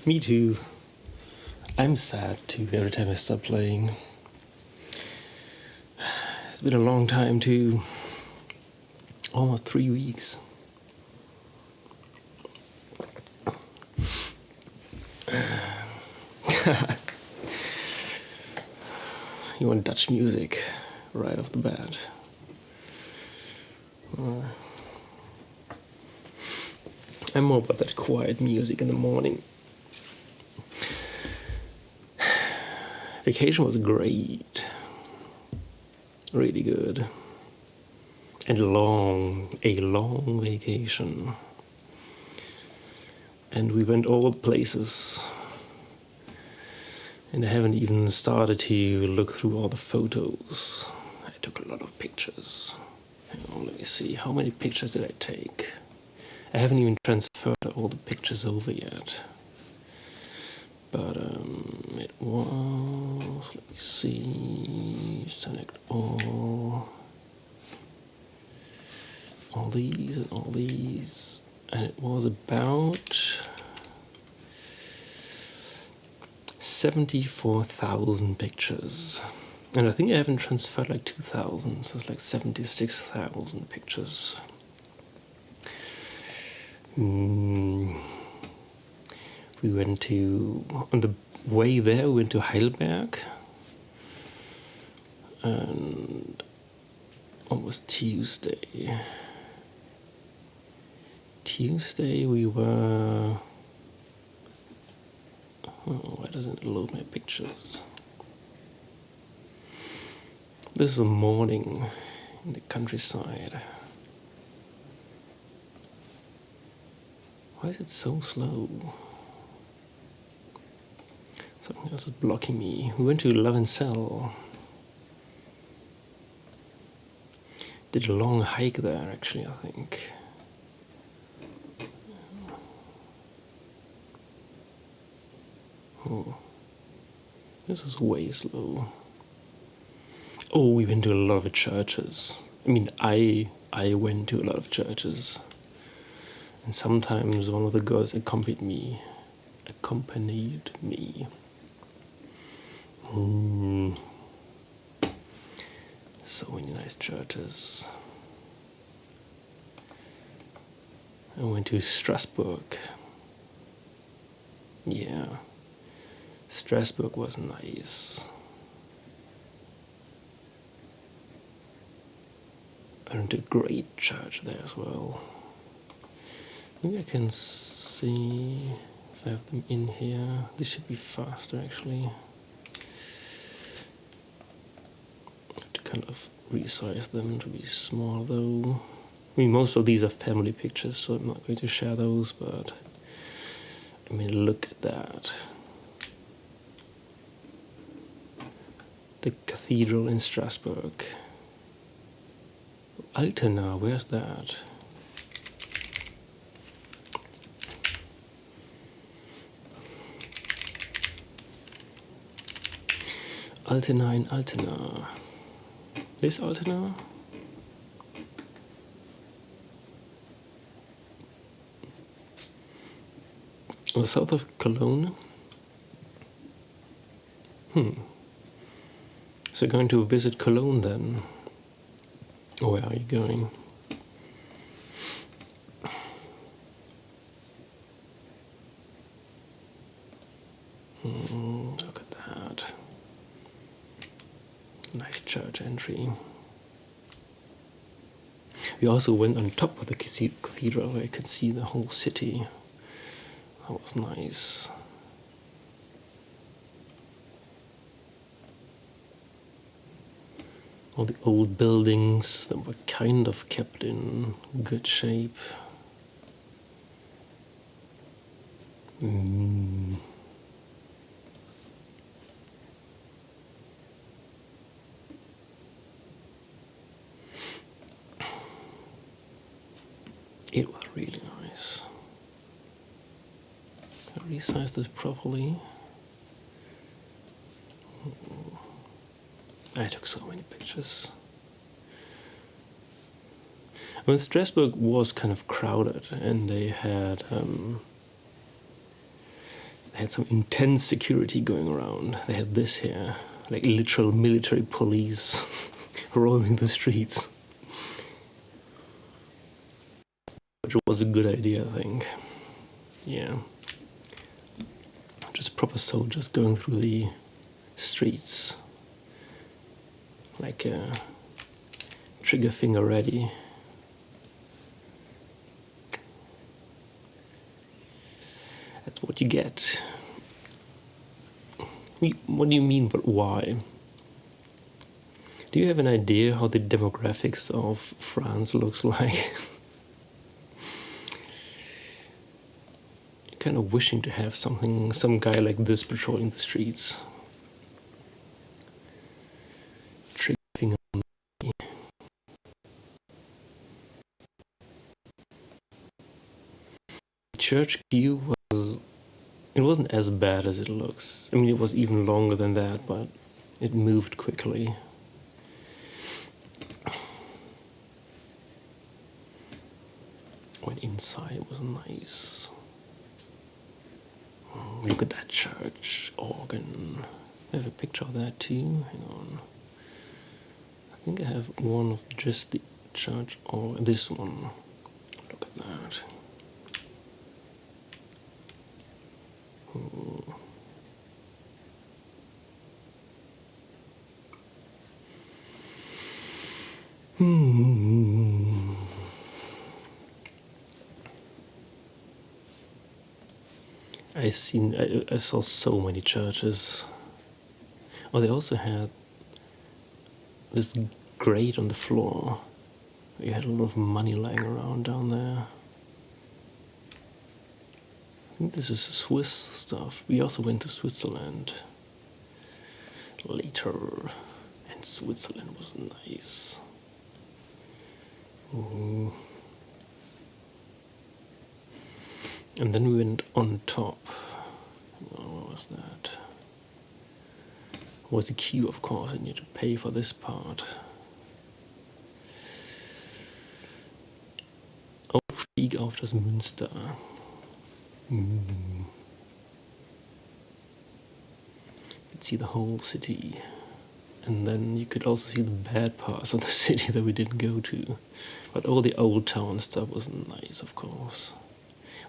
Me too. I'm sad too every time I stop playing. It's been a long time too. Almost 3 weeks. You want Dutch music right off the bat. I'm more about that quiet music in the morning. Vacation was great. Really good. And a long vacation. And we went all places. And I haven't even started to look through all the photos. I took a lot of pictures. Let me see, how many pictures did I take? I haven't even transferred all the pictures over yet. But it was, let me see, select all these and all these. And it was about 74,000 pictures. And I think I haven't transferred like 2,000, so it's like 76,000 pictures. We went to, on the way there, we went to Heidelberg. And it was Tuesday. Tuesday we were... Oh, why doesn't it load my pictures? This was a morning in the countryside. Why is it so slow? Something else is blocking me. We went to Lavensel. Did a long hike there, actually, I think. Oh, this is way slow. Oh, we went to a lot of churches. I mean, I went to a lot of churches. And sometimes one of the girls accompanied me. So many nice churches. I went to Strasbourg. Yeah. Strasbourg was nice. I went to a great church there as well. Maybe I can see if I have them in here. This should be faster actually. I have to kind of resize them to be small though. I mean, most of these are family pictures, so I'm not going to share those, but I mean, look at that. The cathedral in Strasbourg. Altena, where's that? Altena in Altena. This Altena? On the south of Cologne? So going to visit Cologne then? Or where are you going? Look at that. Nice church entry. We also went on top of the cathedral where you could see the whole city. That was nice. All the old buildings that were kind of kept in good shape. It was really nice. I resized this properly. I took so many pictures. Well, Strasbourg was kind of crowded, and they had They had some intense security going around. They had this here, like literal military police roaming the streets. Which was a good idea, I think. Yeah. Just proper soldiers going through the streets. Like trigger finger ready. That's what you get. What do you mean, but why? Do you have an idea how the demographics of France looks like? Kind of wishing to have some guy like this patrolling the streets. Triggering on me. The church queue it wasn't as bad as it looks. I mean, it was even longer than that, but it moved quickly. Went inside, it was nice. Look at that church organ. I have a picture of that too. Hang on. I think I have one of just the church organ. This one. Look at that. I saw so many churches. Oh, they also had this grate on the floor. You had a lot of money lying around down there. I think this is Swiss stuff. We also went to Switzerland later, and Switzerland was nice. Ooh. And then we went on top. Oh, what was that? It was a queue, of course, and you had to pay for this part. Aufstieg auf das Münster. You could see the whole city. And then you could also see the bad parts of the city that we didn't go to. But all the old town stuff was nice, of course.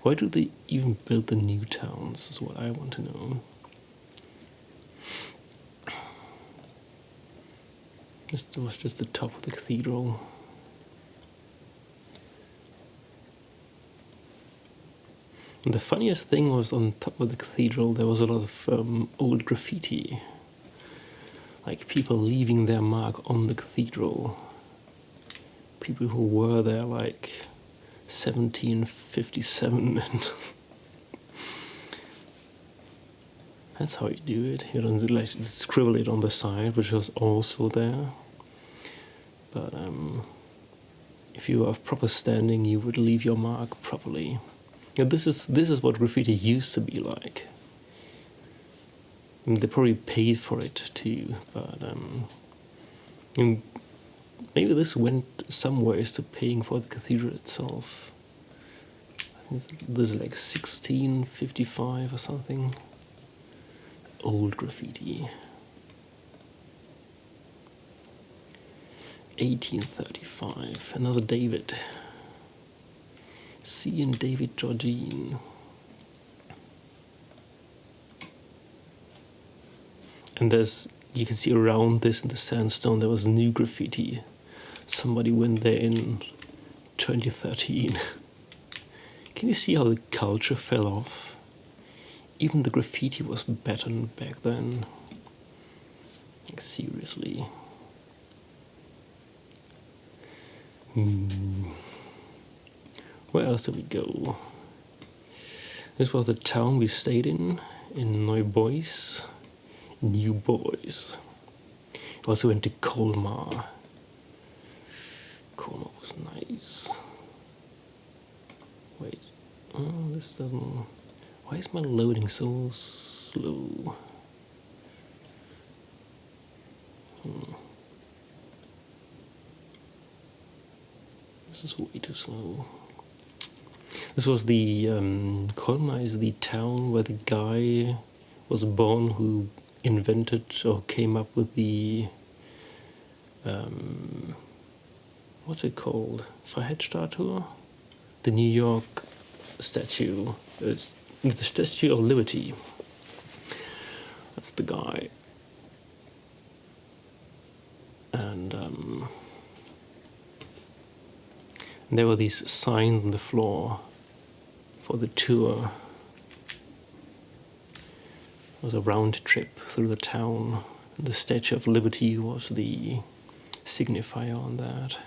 Why do they even build the new towns, is what I want to know. This was just the top of the cathedral. And the funniest thing was on top of the cathedral there was a lot of old graffiti. Like people leaving their mark on the cathedral. People who were there like 1757 and that's how you do it. You don't like scribble it on the side, which was also there. But if you were of proper standing, you would leave your mark properly. Yeah, this is what graffiti used to be like. I mean, they probably paid for it too, but maybe this went some ways to paying for the cathedral itself. I think this is like 1655 or something. Old graffiti. 1835. Another David. C and David Georgine. And you can see around this in the sandstone there was new graffiti. Somebody went there in 2013. Can you see how the culture fell off? Even the graffiti was better back then. Like, seriously. Where else did we go? This was the town we stayed in Neubois. New Boys. Also went to Colmar. Colmar was nice. Wait, this doesn't. Why is my loading so slow? This is way too slow. This was the Colmar is the town where the guy was born who invented or came up with the what's it called? Freiheitsstatue? The New York statue. It's the Statue of Liberty. That's the guy. And there were these signs on the floor for the tour. It was a round trip through the town. The Statue of Liberty was the signifier on that.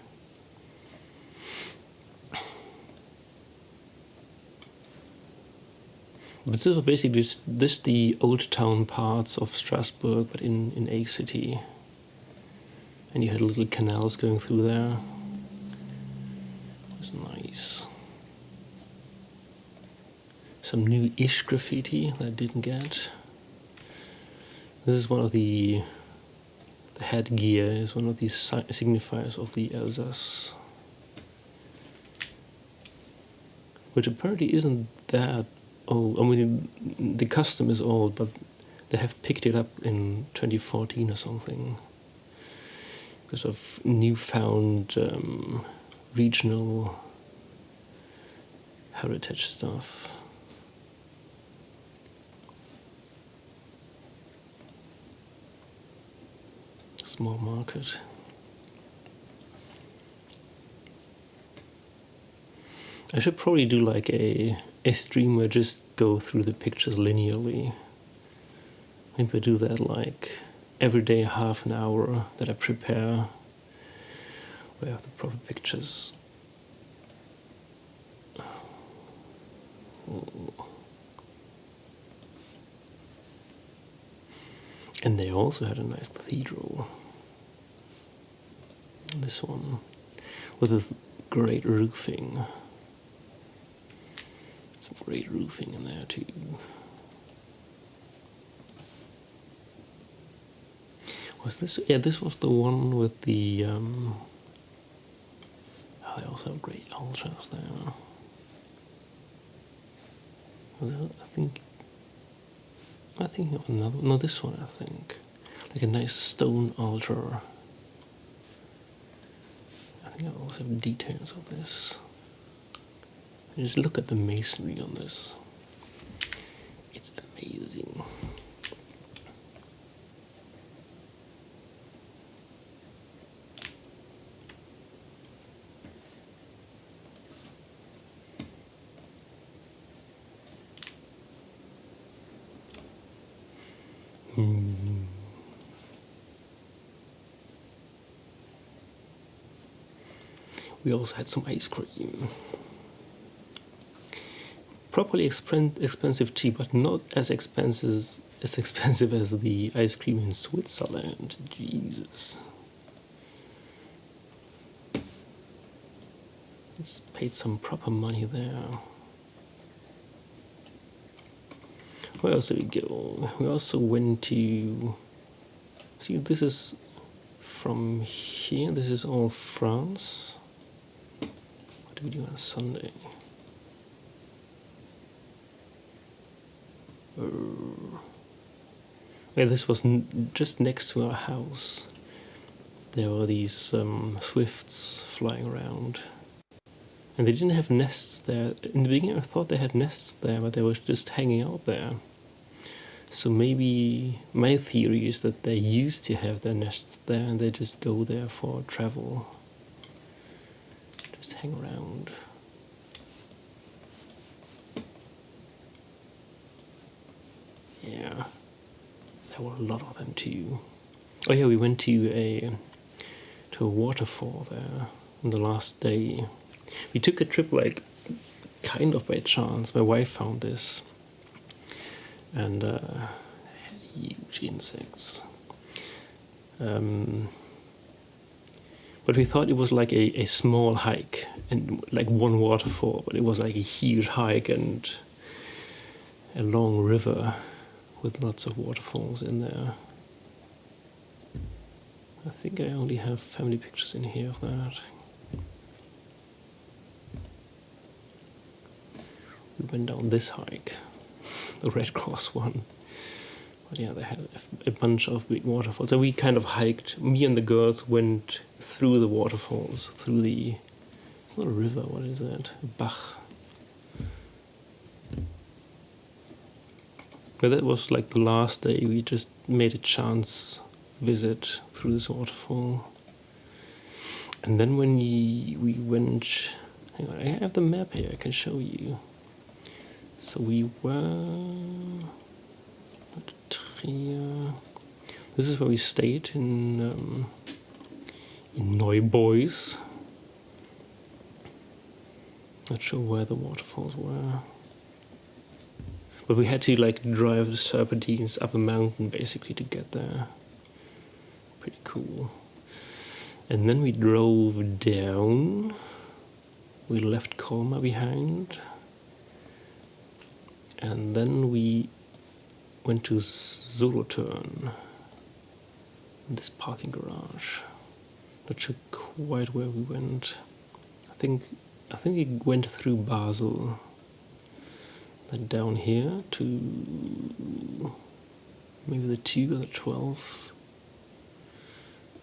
But this was basically this the old town parts of Strasbourg, but in a city. And you had little canals going through there. It was nice. Some new-ish graffiti that I didn't get. This is one of the headgear is one of the signifiers of the Alsace, which apparently isn't that old. I mean, the custom is old, but they have picked it up in 2014 or something because of newfound regional heritage stuff. Small market. I should probably do like a stream where I just go through the pictures linearly. Maybe I do that like every day, half an hour that I prepare where I have the proper pictures. And they also had a nice cathedral. This one with a great roofing. Some great roofing in there too. Was this? Yeah, this was the one with the. Oh, they also have great altars there. I think of another. No, this one. I think like a nice stone altar. I think I also have details of this. Just look at the masonry on this. It's amazing. We also had some ice cream. Properly expensive tea, but not as expensive as the ice cream in Switzerland. Jesus. It's paid some proper money there. Where else did we go? We also went to... See, this is from here. This is all France. What do we do on Sunday? Yeah, this was just next to our house. There were these swifts flying around. And they didn't have nests there. In the beginning I thought they had nests there, but they were just hanging out there. So maybe my theory is that they used to have their nests there and they just go there for travel. Just hang around. Yeah, there were a lot of them too. Oh yeah, we went to a waterfall there on the last day. We took a trip like kind of by chance. My wife found this, and had huge insects. But we thought it was like a small hike and like one waterfall, but it was like a huge hike and a long river with lots of waterfalls in there. I think I only have family pictures in here of that. we went down this hike, the Red Cross one. But yeah, they had a bunch of big waterfalls. So we kind of hiked, me and the girls went through the waterfalls, through the, it's not a river, what is that? Bach. But that was like the last day, we just made a chance visit through this waterfall. And then when we went, hang on, I have the map here, I can show you. So we were at Trier. This is where we stayed in Neubois. Not sure where the waterfalls were. But we had to like drive the serpentines up a mountain basically to get there. Pretty cool. And then we drove down. We left Colmar behind. And then we went to Solothurn. This parking garage. Not sure quite where we went. I think we went through Basel. Then down here to maybe the 2 or the 12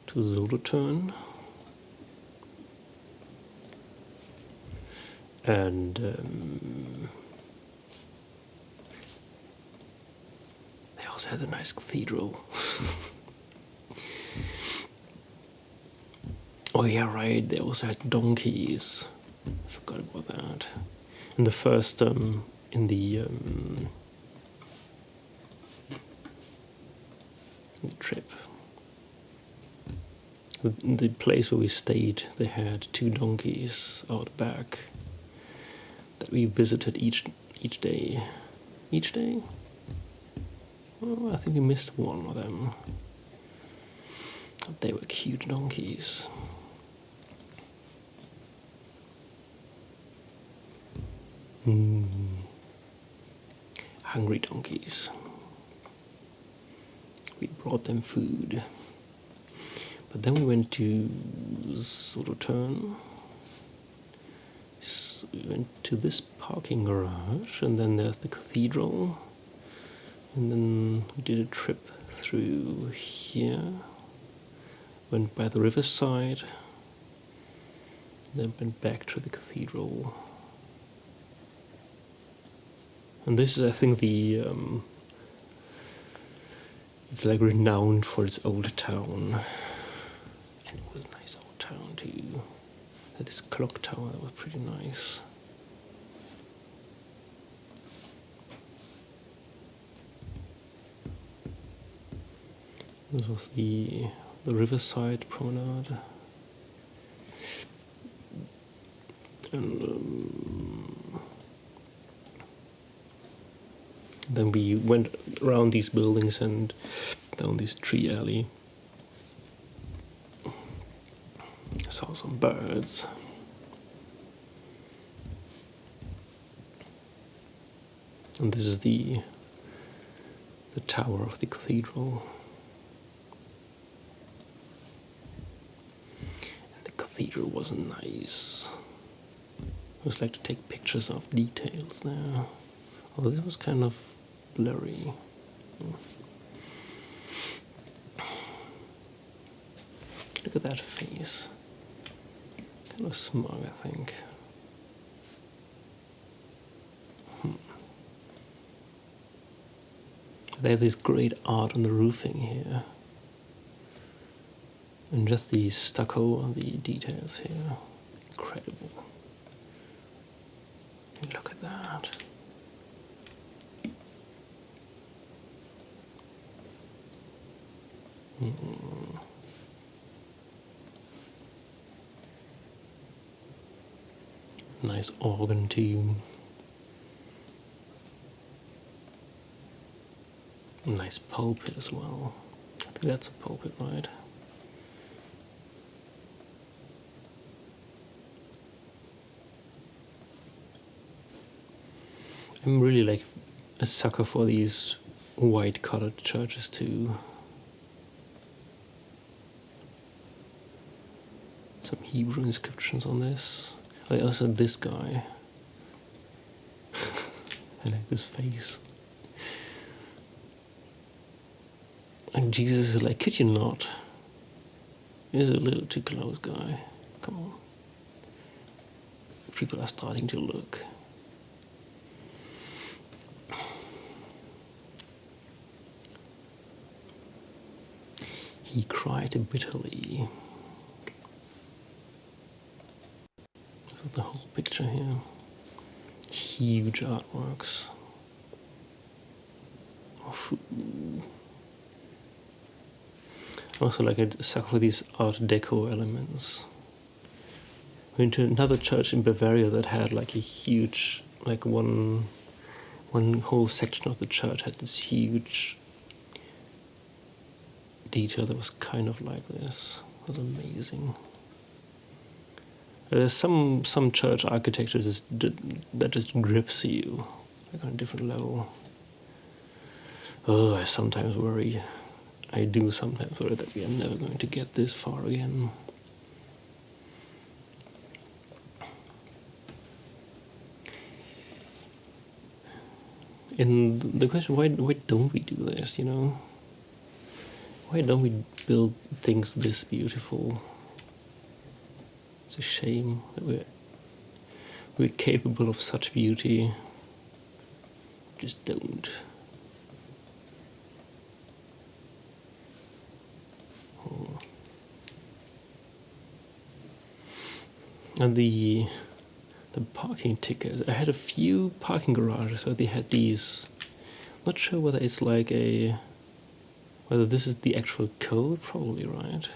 to Solothurn. And they also had a nice cathedral. Oh yeah, right, they also had donkeys. I forgot about that. In the first, in the trip. The place where we stayed, they had 2 donkeys out back that we visited each day. Each day? Well, I think we missed one of them. They were cute donkeys. Hungry donkeys. We brought them food. But then we went to Solothurn. So we went to this parking garage, and then there's the cathedral. And then we did a trip through here. Went by the riverside. Then went back to the cathedral. And this is, I think, the it's like renowned for its old town. And it was a nice old town too. Had this clock tower that was pretty nice. This was the riverside promenade. And then we went around these buildings and down this tree alley. Saw some birds. And this is the tower of the cathedral. And the cathedral was nice. I always like to take pictures of details there. Although this was kind of blurry. Look at that face. Kind of smug, I think. They have this great art on the roofing here. And just the stucco on the details here. Incredible. And look at that. Nice organ too. Nice pulpit as well. I think that's a pulpit, right? I'm really like a sucker for these white colored churches too. Some Hebrew inscriptions on this. I also had this guy. I like this face. And Jesus is like, could you not? He's a little too close, guy. Come on. People are starting to look. He cried bitterly. So the whole picture here. Huge artworks. Also, like, I suck for these Art Deco elements. I went to another church in Bavaria that had like a huge, like one whole section of the church had this huge detail that was kind of like this. It was amazing. There's some church architecture that just grips you, like on a different level. Oh, I do sometimes worry that we are never going to get this far again. And the question, why don't we do this, you know? Why don't we build things this beautiful? It's a shame that we're capable of such beauty. Just don't. Oh. And the parking tickets. I had a few parking garages where they had these. Not sure whether it's like whether this is the actual code, probably, right?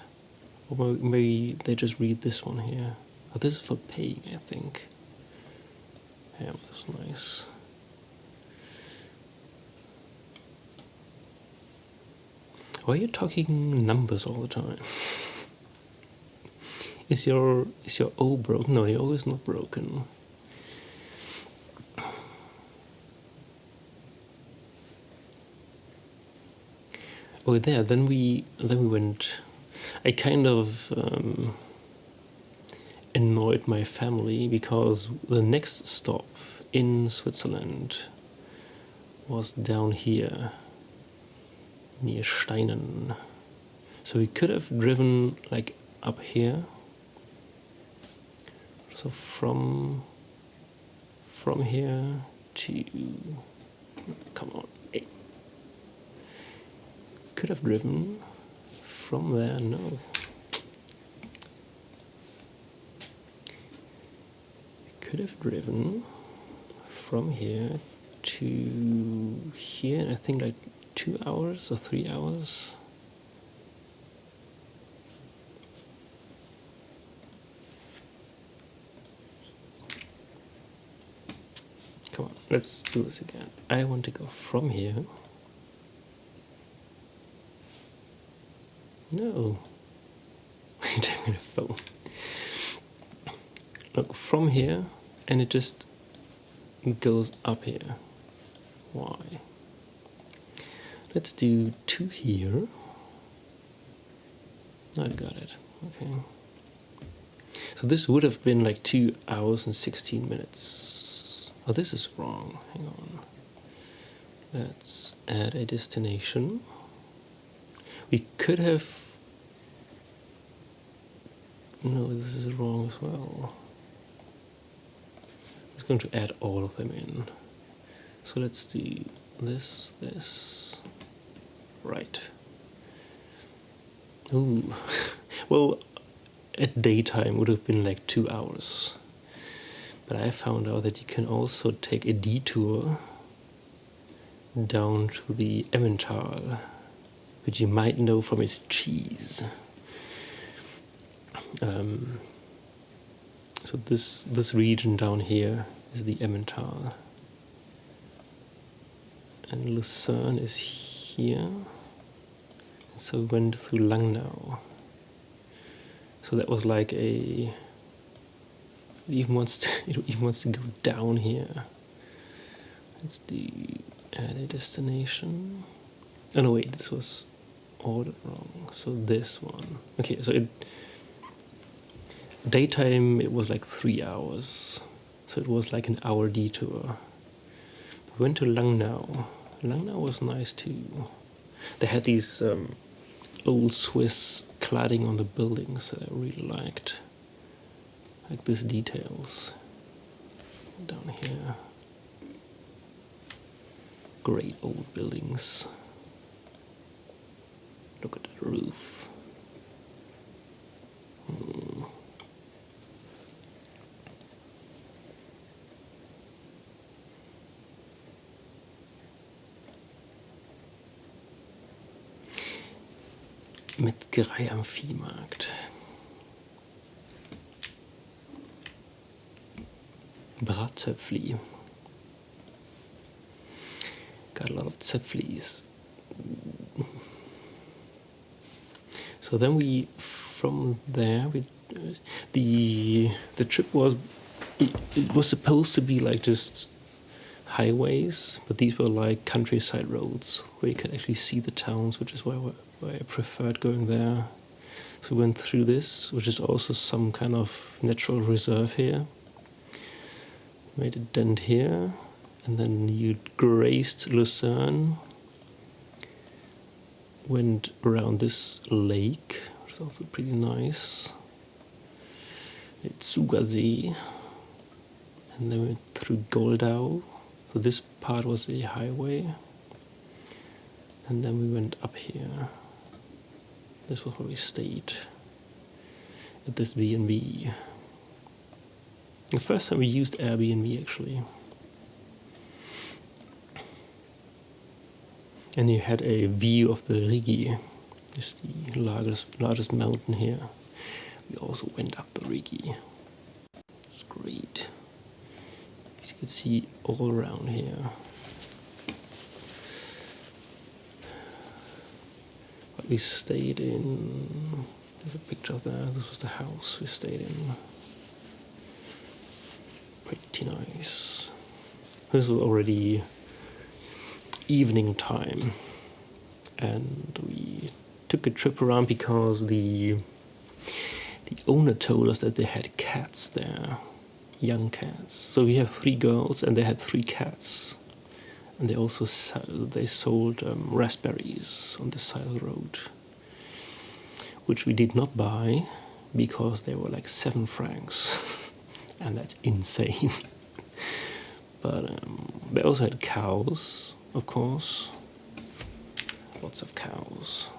Or maybe they just read this one here. Oh, this is for paying, I think. Yeah, that's nice. Why are you talking numbers all the time? Is your O broken? No, your O is not broken. Oh, there. Then we went. I kind of annoyed my family because the next stop in Switzerland was down here near Steinen. So we could have driven like up here. So from here to, come on, could have driven from there. No, could have driven from here to here. I think like 2 hours or 3 hours. Come on, let's do this again. I want to go from here. No. I'm taking a phone. Look, from here, and it just goes up here. Why? Let's do 2 here. I've got it. Okay. So this would have been like 2 hours and 16 minutes. Oh, this is wrong. Hang on. Let's add a destination. We could have... No, this is wrong as well. I was going to add all of them in. So let's do this. Right. Ooh. Well, at daytime would have been like 2 hours. But I found out that you can also take a detour down to the Emmental, which you might know from its cheese. So this region down here is the Emmental, and Lucerne is here. So we went through Langnau. So that was like a... It even wants to go down here. Let's do add a destination. Oh no, wait, this was ordered wrong. So this one. Okay, so daytime it was like 3 hours. So it was like an hour detour. We went to Langnau. Langnau was nice too. They had these old Swiss cladding on the buildings that I really liked. Like these details down here. Great old buildings. Look at that roof. Metzgerei am Viehmarkt. Bratzöpfli. Got a lot of Zöpflis. So then from there, the trip was, it was supposed to be like just highways, but these were like countryside roads where you could actually see the towns, which is why I preferred going there. So we went through this, which is also some kind of natural reserve here. Made a dent here, and then you grazed Lucerne. Went around this lake, which is also pretty nice. It's Zugersee. And then we went through Goldau. So this part was a highway. And then we went up here. This was where we stayed. At this B&B. The first time we used Airbnb actually. And you had a view of the Rigi, just the largest mountain here. We also went up the Rigi. It's great. As you can see all around here. But we stayed in, there's a picture of that, this was the house we stayed in. Pretty nice. This was already evening time, and we took a trip around because the owner told us that they had cats there, young cats. So we have 3 girls and they had 3 cats, and they also sold raspberries on the side of the road, which we did not buy because they were like 7 francs and that's insane. But they also had cows, of course. Lots of cows.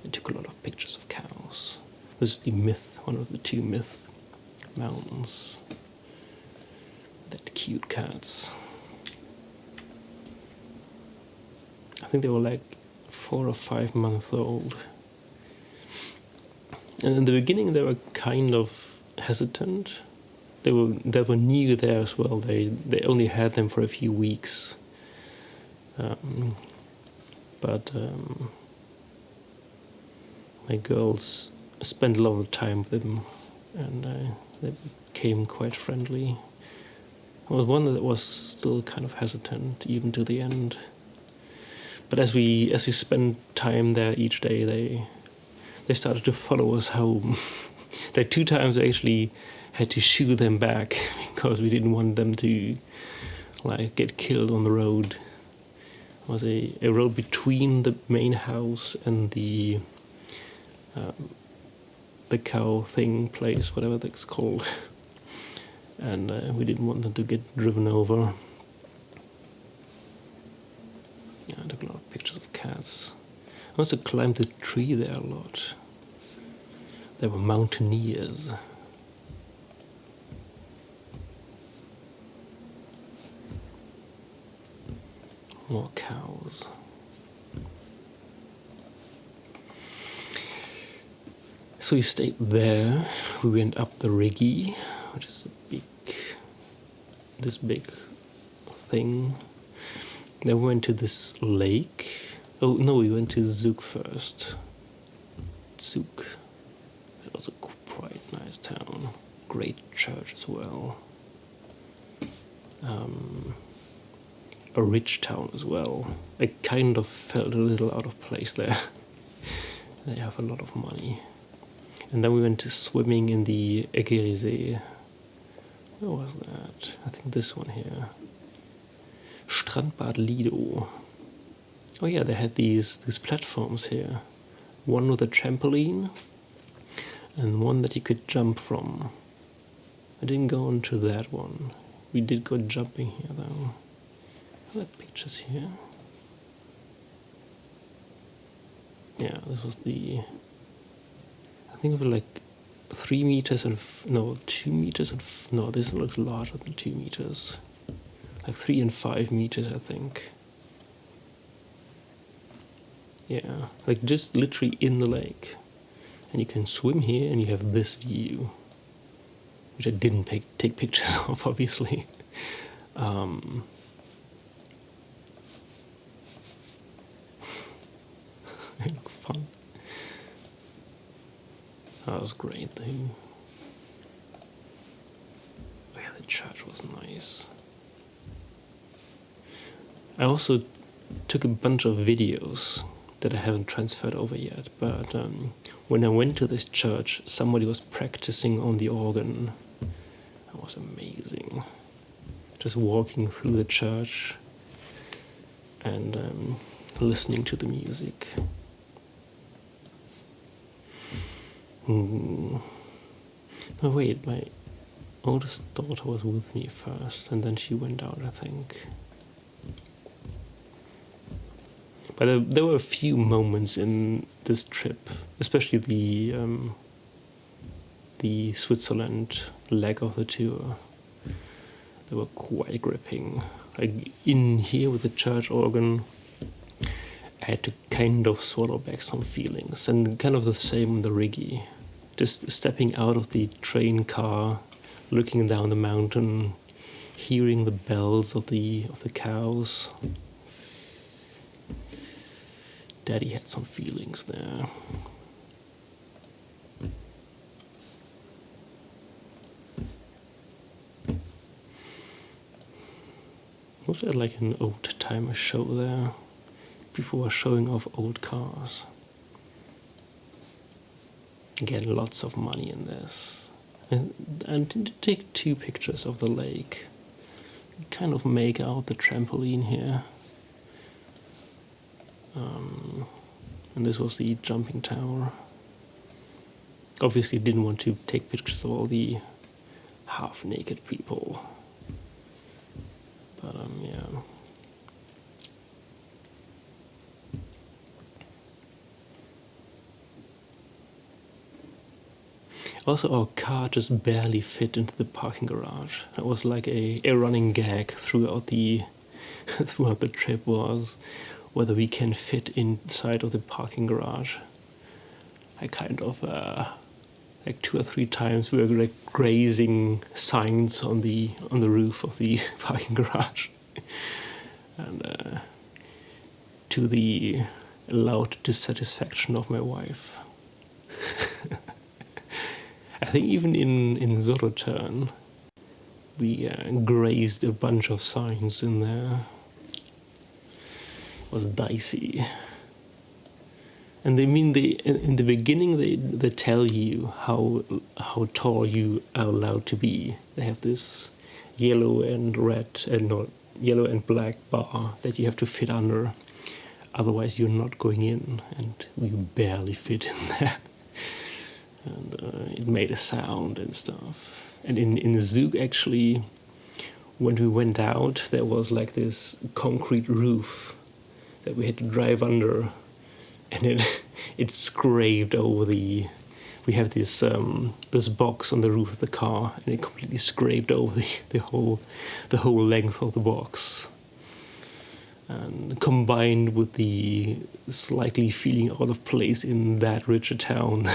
I took a lot of pictures of cows. This is the myth, one of the 2 myth mountains. That cute cats. I think they were like 4 or 5 months old. And in the beginning they were kind of hesitant. They were new there as well. They only had them for a few weeks. But my girls spent a lot of time with them, and they became quite friendly. I was one that was still kind of hesitant even to the end. But as we spent time there each day, they started to follow us home. Like 2 times I actually had to shoo them back because we didn't want them to like get killed on the road. It was a road between the main house and the cow thing place, whatever that's called. And we didn't want them to get driven over. Yeah, I took a lot of pictures of cats. I also climbed the tree there a lot. They were mountaineers. More cows. So we stayed there. We went up the Rigi, which is this big thing. Then we went to this lake. Oh no, we went to Zug first. Zug. It was a quite nice town. Great church as well. A rich town as well. I kind of felt a little out of place there. They have a lot of money. And then we went to swimming in the Egerisee. Where was that? I think this one here. Strandbad Lido. Oh yeah, they had these platforms here. One with a trampoline and one that you could jump from. I didn't go into that one. We did go jumping here though. Are there pictures here? Yeah, this was the... I think it was like 3 meters and... no, 2 meters and... no, this looks larger than 2 meters. Like 3 and 5 meters, I think. Yeah, like just literally in the lake. And you can swim here and you have this view. Which I didn't take pictures of, obviously. It looked fun. That was great though. Oh yeah, the church was nice. I also took a bunch of videos that I haven't transferred over yet, but when I went to this church, somebody was practicing on the organ. That was amazing. Just walking through the church and listening to the music. Oh wait, my oldest daughter was with me first, and then she went out, I think. But there were a few moments in this trip, especially the Switzerland leg of the tour. They were quite gripping. Like in here with the church organ, I had to kind of swallow back some feelings, and kind of the same on the Rigi. Just stepping out of the train car, looking down the mountain, hearing the bells of the cows. Daddy had some feelings there. Was there like an old timer show there? People were showing off old cars. Again, lots of money in this. And to take 2 pictures of the lake. Kind of make out the trampoline here. And this was the jumping tower. Obviously didn't want to take pictures of all the half-naked people. But yeah. Also, our car just barely fit into the parking garage. That was like a running gag throughout the trip, was whether we can fit inside of the parking garage. I kind of like 2 or 3 times we were like grazing signs on the roof of the parking garage, and to the loud dissatisfaction of my wife. I think even in Solothurn, we grazed a bunch of signs in there. It was dicey. And in the beginning they tell you how tall you are allowed to be. They have this yellow and black bar that you have to fit under. Otherwise you're not going in, and we barely fit in there. And it made a sound and stuff. And in Zug, actually, when we went out, there was like this concrete roof that we had to drive under, and it scraped over the... We have this box on the roof of the car, and it completely scraped over the whole length of the box. And combined with the slightly feeling out of place in that rich a town,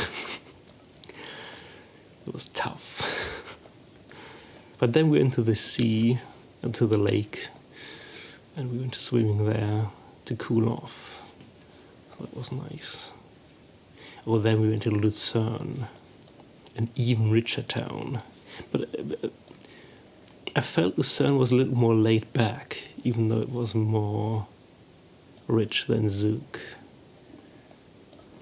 it was tough. But then we went to the sea, and to the lake, and we went swimming there to cool off. So it was nice. Well, then we went to Lucerne, an even richer town. But I felt Lucerne was a little more laid back, even though it was more rich than Zug.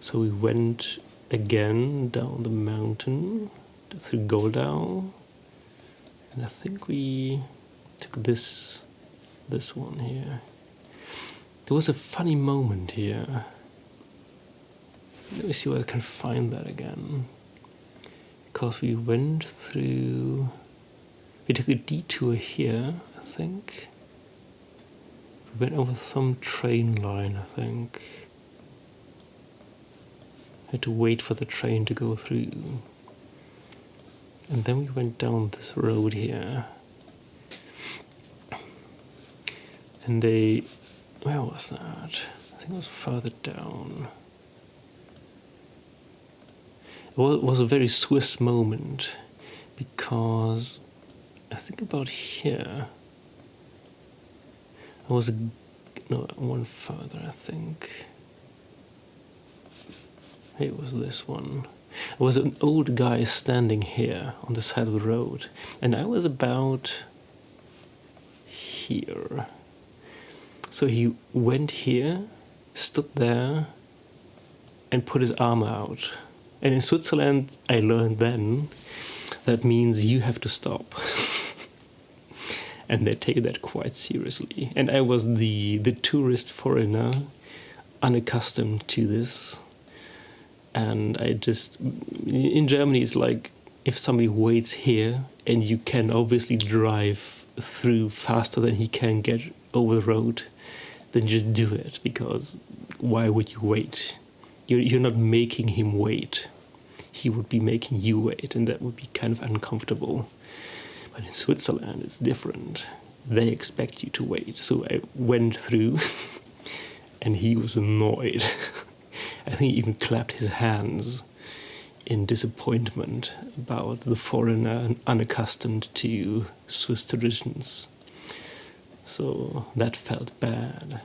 So we went again down the mountain through Goldau, and I think we took this this one here. There was a funny moment here. Let me see where I can find that again. Because we went through... We took a detour here, I think. We went over some train line, I think. Had to wait for the train to go through. And then we went down this road here. And they... Where was that? I think it was further down. It was a very Swiss moment, because I think about here. I was... No, one further, I think. It was this one. There was an old guy standing here on the side of the road, and I was about here. So he went here, stood there, and put his arm out. And in Switzerland, I learned then, that means you have to stop. And they take that quite seriously. And I was the tourist foreigner, unaccustomed to this. And I just, in Germany, it's like, if somebody waits here, and you can obviously drive through faster than he can get over the road, then just do it, because why would you wait? You're not making him wait. He would be making you wait, and that would be kind of uncomfortable. But in Switzerland, it's different. They expect you to wait. So I went through, and he was annoyed. I think he even clapped his hands in disappointment about the foreigner unaccustomed to Swiss traditions. So that felt bad.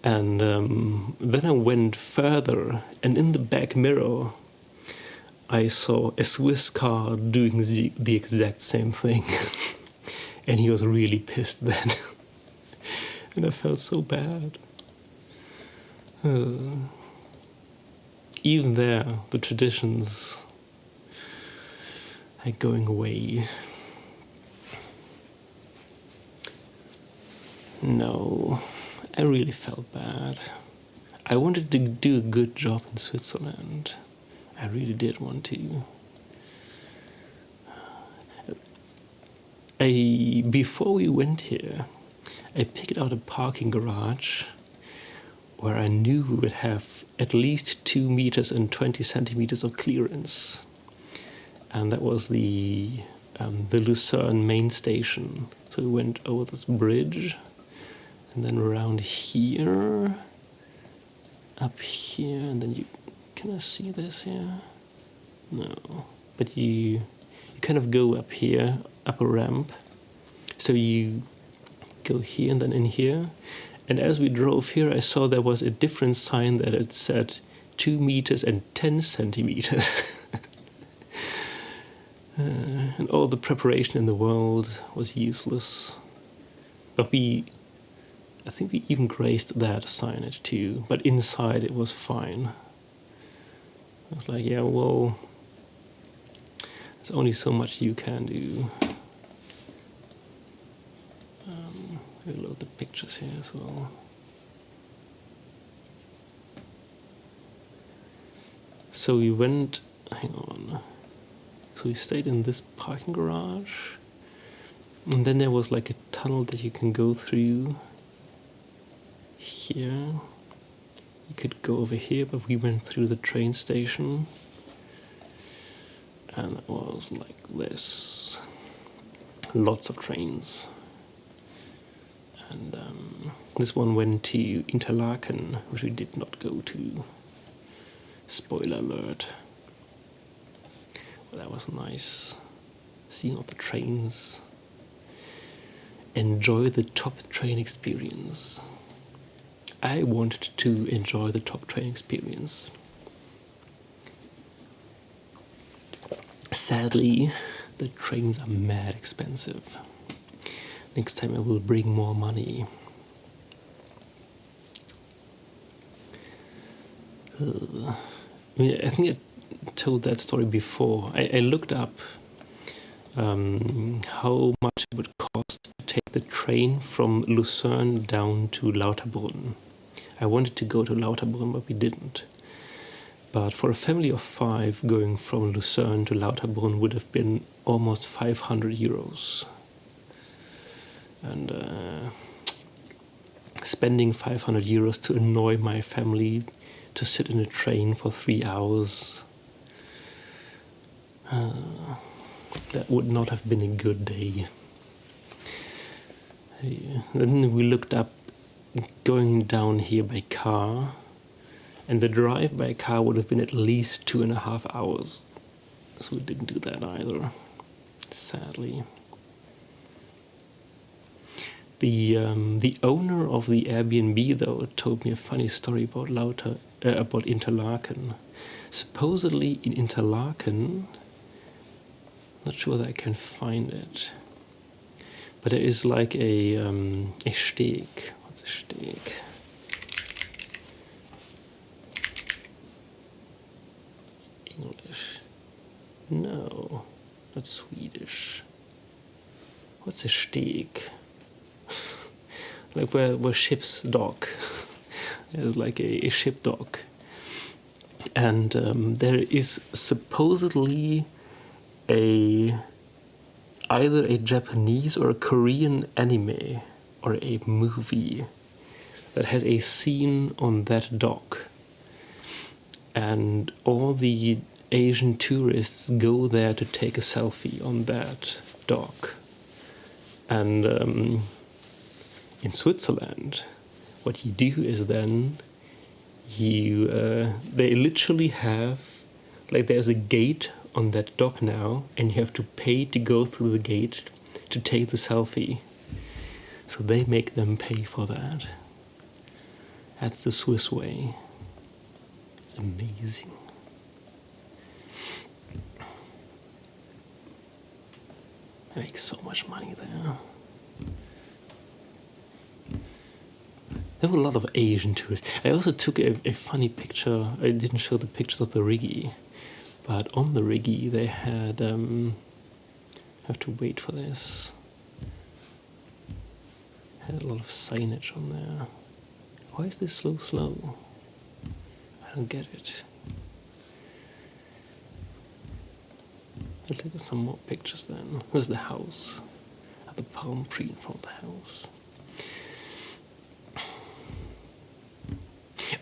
And then I went further, and in the back mirror, I saw a Swiss car doing the exact same thing. And he was really pissed then. And I felt so bad. Even there, the traditions are going away. No, I really felt bad. I wanted to do a good job in Switzerland. I really did want to. Before we went here, I picked out a parking garage where I knew we would have at least 2 meters and 20 centimeters of clearance. And that was the Lucerne main station. So we went over this bridge, and then around here, up here, and then can I see this here? No. But you kind of go up here, up a ramp. So you go here and then in here. And as we drove here, I saw there was a different sign that it said 2 meters and 10 centimeters. And all the preparation in the world was useless. But I think we even grazed that signage too. But inside it was fine. I was like, yeah, well, there's only so much you can do. We'll load the pictures here as well. So we went, hang on. So we stayed in this parking garage. And then there was like a tunnel that you can go through here. You could go over here, but we went through the train station. And it was like this. Lots of trains. And this one went to Interlaken, which we did not go to. Spoiler alert. Well, that was nice. Seeing all the trains. Enjoy the top train experience. I wanted to enjoy the top train experience. Sadly, the trains are mad expensive. Next time I will bring more money. I think I told that story before. I looked up how much it would was to take the train from Lucerne down to Lauterbrunn. I wanted to go to Lauterbrunn, but we didn't. But for a family of 5, going from Lucerne to Lauterbrunn would have been almost 500 euros. And spending 500 euros to annoy my family to sit in a train for 3 hours, that would not have been a good day. Then we looked up going down here by car, and the drive by car would have been at least 2.5 hours. So we didn't do that either, sadly. The owner of the Airbnb, though, told me a funny story about about Interlaken. Supposedly in Interlaken, not sure that I can find it, but there is like a Steg. What's a Steg? English? No, that's Swedish. What's a Steg? Like where ships dock. There's like a ship dock. And there is supposedly either a Japanese or a Korean anime or a movie that has a scene on that dock. And all the Asian tourists go there to take a selfie on that dock. And in Switzerland, what you do is then they literally have, like, there's a gate on that dock now, and you have to pay to go through the gate to take the selfie. So they make them pay for that. That's the Swiss way. It's amazing. I make so much money there. There were a lot of Asian tourists. I also took a funny picture. I didn't show the pictures of the Rigi, but on the Rigi they had, I have to wait for this, had a lot of signage on there. Why is this so slow? I don't get it. I'll take some more pictures then. Where's the house? At the palm tree in front of the house.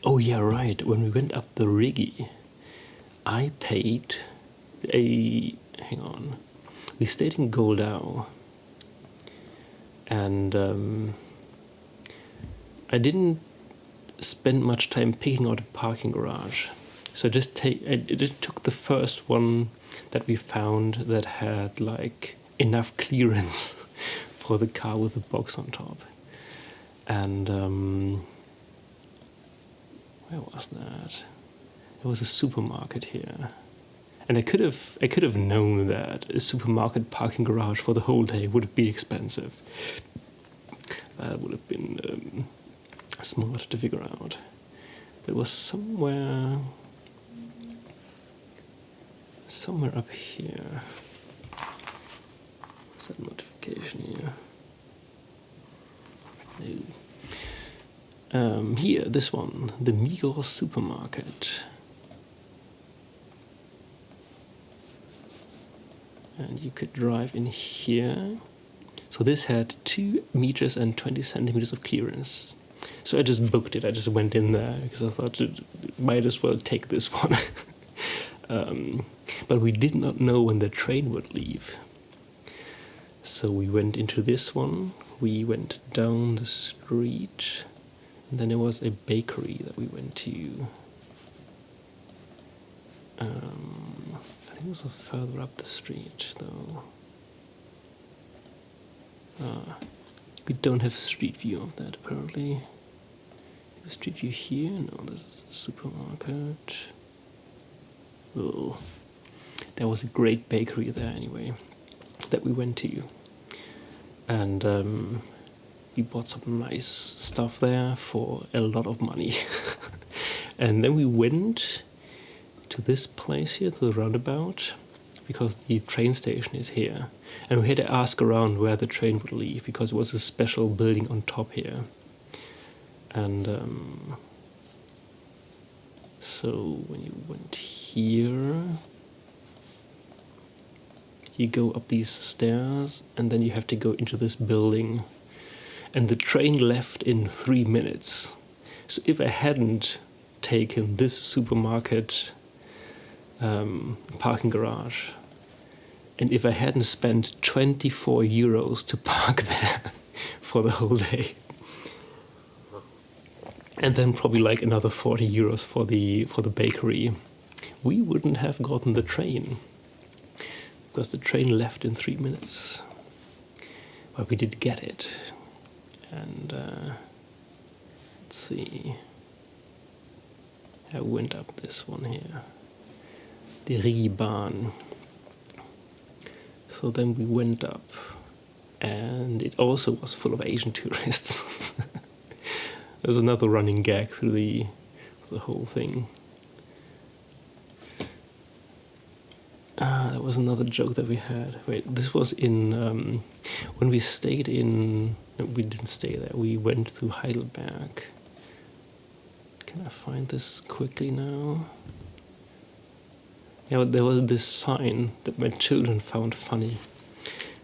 Oh yeah, right. When we went up the Rigi, I paid hang on. We stayed in Goldau, and I didn't spend much time picking out a parking garage. So I just took the first one that we found that had like enough clearance for the car with the box on top. And where was that? There was a supermarket here, and I could have known that a supermarket parking garage for the whole day would be expensive. That would have been smart to figure out. But it was somewhere up here. What's that notification here? No. Here, this one, the Migros supermarket. And you could drive in here. So this had 2 meters and 20 centimeters of clearance. So I just booked it. I just went in there because I thought it might as well take this one. But we did not know when the train would leave. So we went into this one. We went down the street. And then there was a bakery that we went to. I think it was further up the street, though. We don't have street view of that, apparently. The street view here? No, this is the supermarket. Oh, there was a great bakery there, anyway, that we went to. And we bought some nice stuff there for a lot of money. And then we went to this place here, to the roundabout, because the train station is here. And we had to ask around where the train would leave, because it was a special building on top here. And so when you went here, you go up these stairs, and then you have to go into this building. And the train left in 3 minutes. So if I hadn't taken this supermarket parking garage, and if I hadn't spent 24 euros to park there for the whole day, and then probably like another 40 euros for the bakery, we wouldn't have gotten the train, because the train left in 3 minutes. But we did get it. And let's see, I went up this one here, the Riebahn. So then we went up, and it also was full of Asian tourists. There was another running gag through the whole thing. That was another joke that we had. Wait, this was in when we stayed in. No, we didn't stay there. We went to Heidelberg. Can I find this quickly now? Yeah, there was this sign that my children found funny,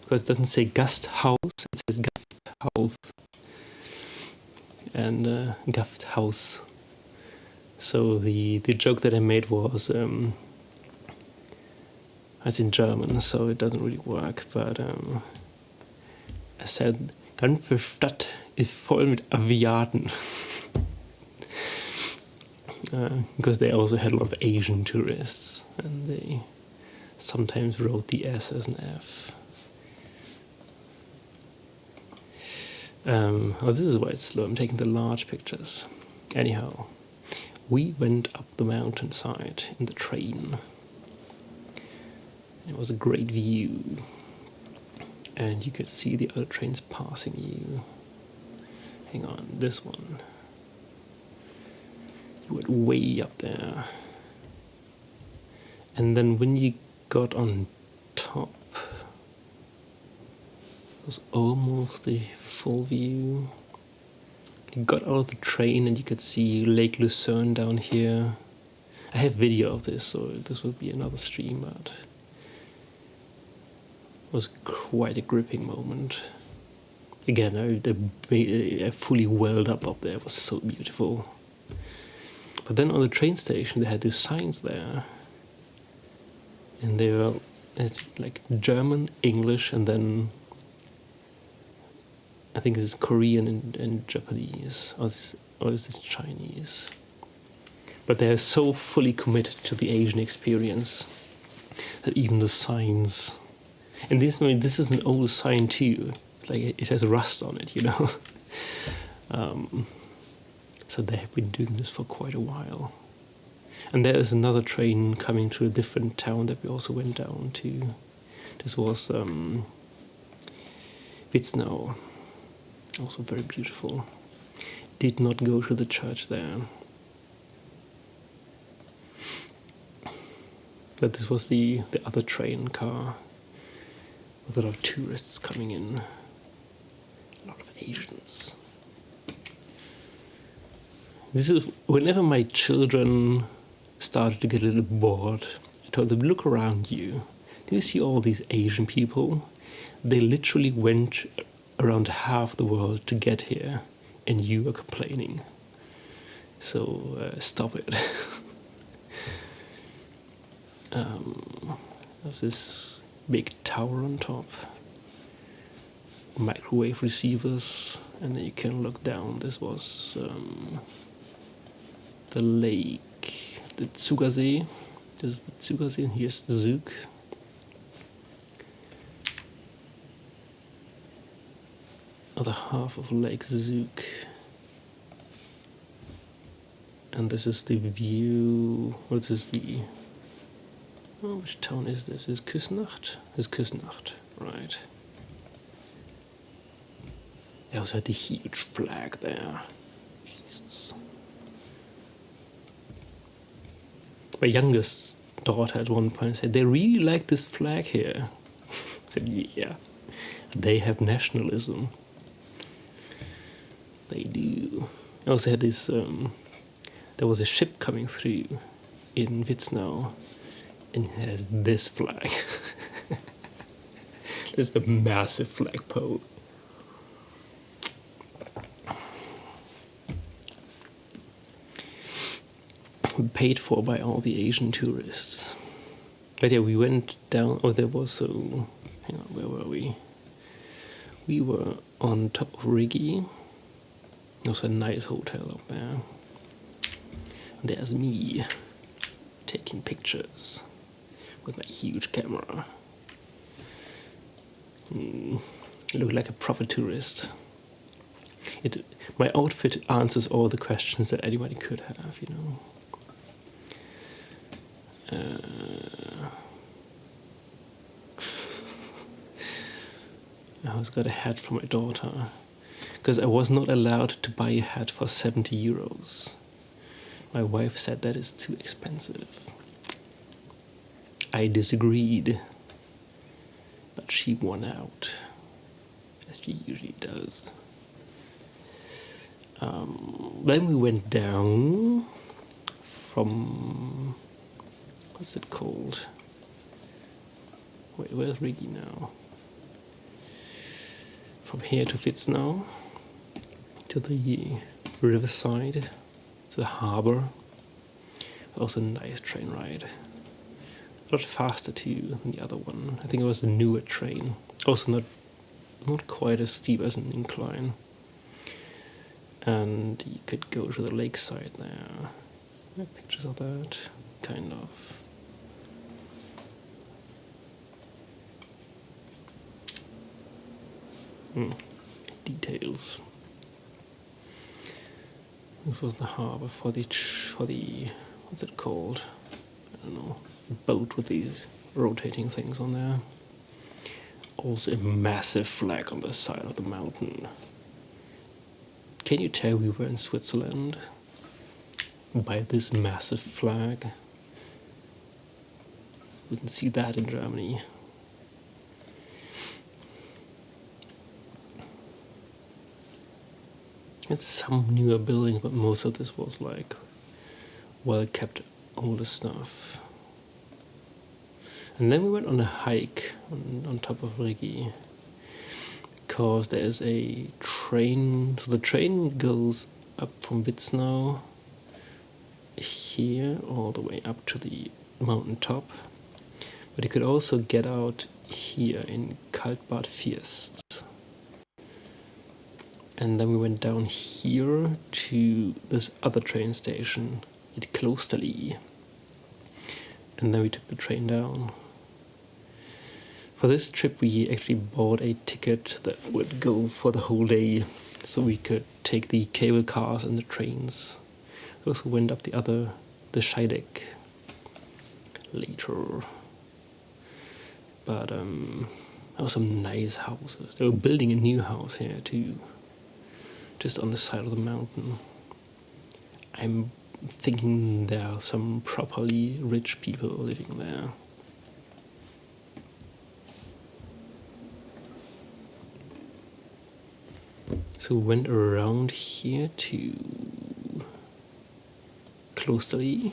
because it doesn't say Gasthaus, it says Gasthaus. And Gasthaus. So the joke that I made was, it's in German, so it doesn't really work, but I said, ganze Stadt ist voll mit Asiaten. Because they also had a lot of Asian tourists, and they sometimes wrote the S as an F. This is why it's slow. I'm taking the large pictures. Anyhow, we went up the mountainside in the train. It was a great view, and you could see the other trains passing you. Hang on, this one. You went way up there. And then when you got on top, it was almost a full view. You got out of the train and you could see Lake Lucerne down here. I have video of this, so this will be another stream, but it was quite a gripping moment. Again, I fully welled up there. It was so beautiful. But then on the train station, they had these signs there. And they were, it's like German, English, and then I think it's Korean and Japanese, or is it Chinese? But they are so fully committed to the Asian experience that even the signs, and this is an old sign too. It's like it has rust on it, you know. So they have been doing this for quite a while. And there is another train coming through a different town that we also went down to. This was Witznau, also very beautiful. Did not go to the church there. But this was the other train car with a lot of tourists coming in. A lot of Asians. This is whenever my children started to get a little bored, I told them, look around you. Do you see all these Asian people? They literally went around half the world to get here, and you are complaining. So stop it. There's this big tower on top, microwave receivers, and then you can look down. This was the lake, the Zugersee. This is the Zugersee, and here's the Zug. Other half of Lake Zug. And this is the view. What is the... Oh, which town is this? Is Küsnacht? Is Küsnacht, right. They also had the huge flag there. Jesus. My youngest daughter at one point said, "They really like this flag here." I said, "Yeah, they have nationalism. They do." I also had this. There was a ship coming through in Witznau, and it has this flag. There's a massive flagpole. Paid for by all the Asian tourists. But yeah, we went down. Oh, there was so. Hang on, where were we? We were on top of Rigi. There's a nice hotel up there. And there's me taking pictures with my huge camera. I look like a proper tourist. My outfit answers all the questions that anybody could have, you know. I always got a hat for my daughter, because I was not allowed to buy a hat for 70 euros. My wife said that is too expensive. I disagreed, but she won out, as she usually does. Then we went down from, what's it called? Wait, where's Rigi now? From here to Witznau, to the riverside, to the harbor. Also a nice train ride. A lot faster too than the other one. I think it was a newer train. Also not quite as steep as an incline. And you could go to the lakeside there. I have pictures of that, kind of. Details. This was the harbor for the what's it called? I don't know. A boat with these rotating things on there. Also a massive flag on the side of the mountain. Can you tell we were in Switzerland by this massive flag? We can see that in Germany. It's some newer building, but most of this was like well kept older stuff. And then we went on a hike on top of Rigi, because there's a train. So the train goes up from Witznau here all the way up to the mountain top. But you could also get out here in Kaltbad First. And then we went down here to this other train station at Klosterli. And then we took the train down. For this trip we actually bought a ticket that would go for the whole day, so we could take the cable cars and the trains. We also went up the Scheidegg later. But there were some nice houses. They were building a new house here too, just on the side of the mountain. I'm thinking there are some properly rich people living there. So we went around here to Klosterli,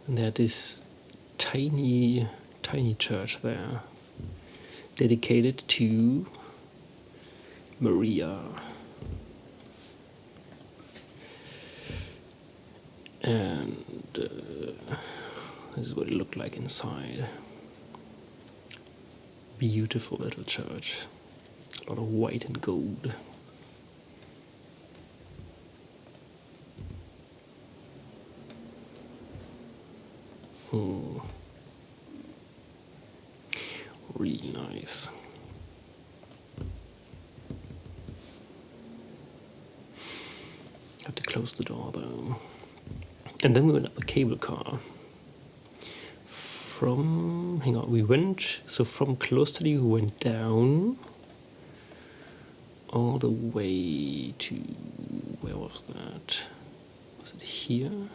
and there's this tiny church there, dedicated to Maria. And this is what it looked like inside. Beautiful little church. A lot of white and gold. Really nice. Have to close the door though. And then we went up the cable car. From Klosterli we went down all the way to, where was that? Was it here?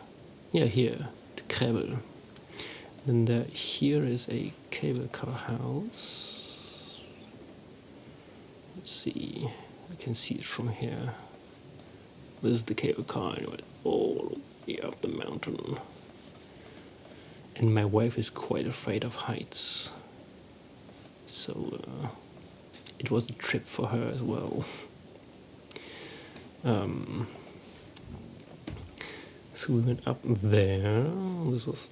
Yeah, here, to Krebel. Then here is a cable car house. Let's see, I can see it from here. This is the cable car, and it went all the way up the mountain. And my wife is quite afraid of heights, so it was a trip for her as well. So we went up there. This was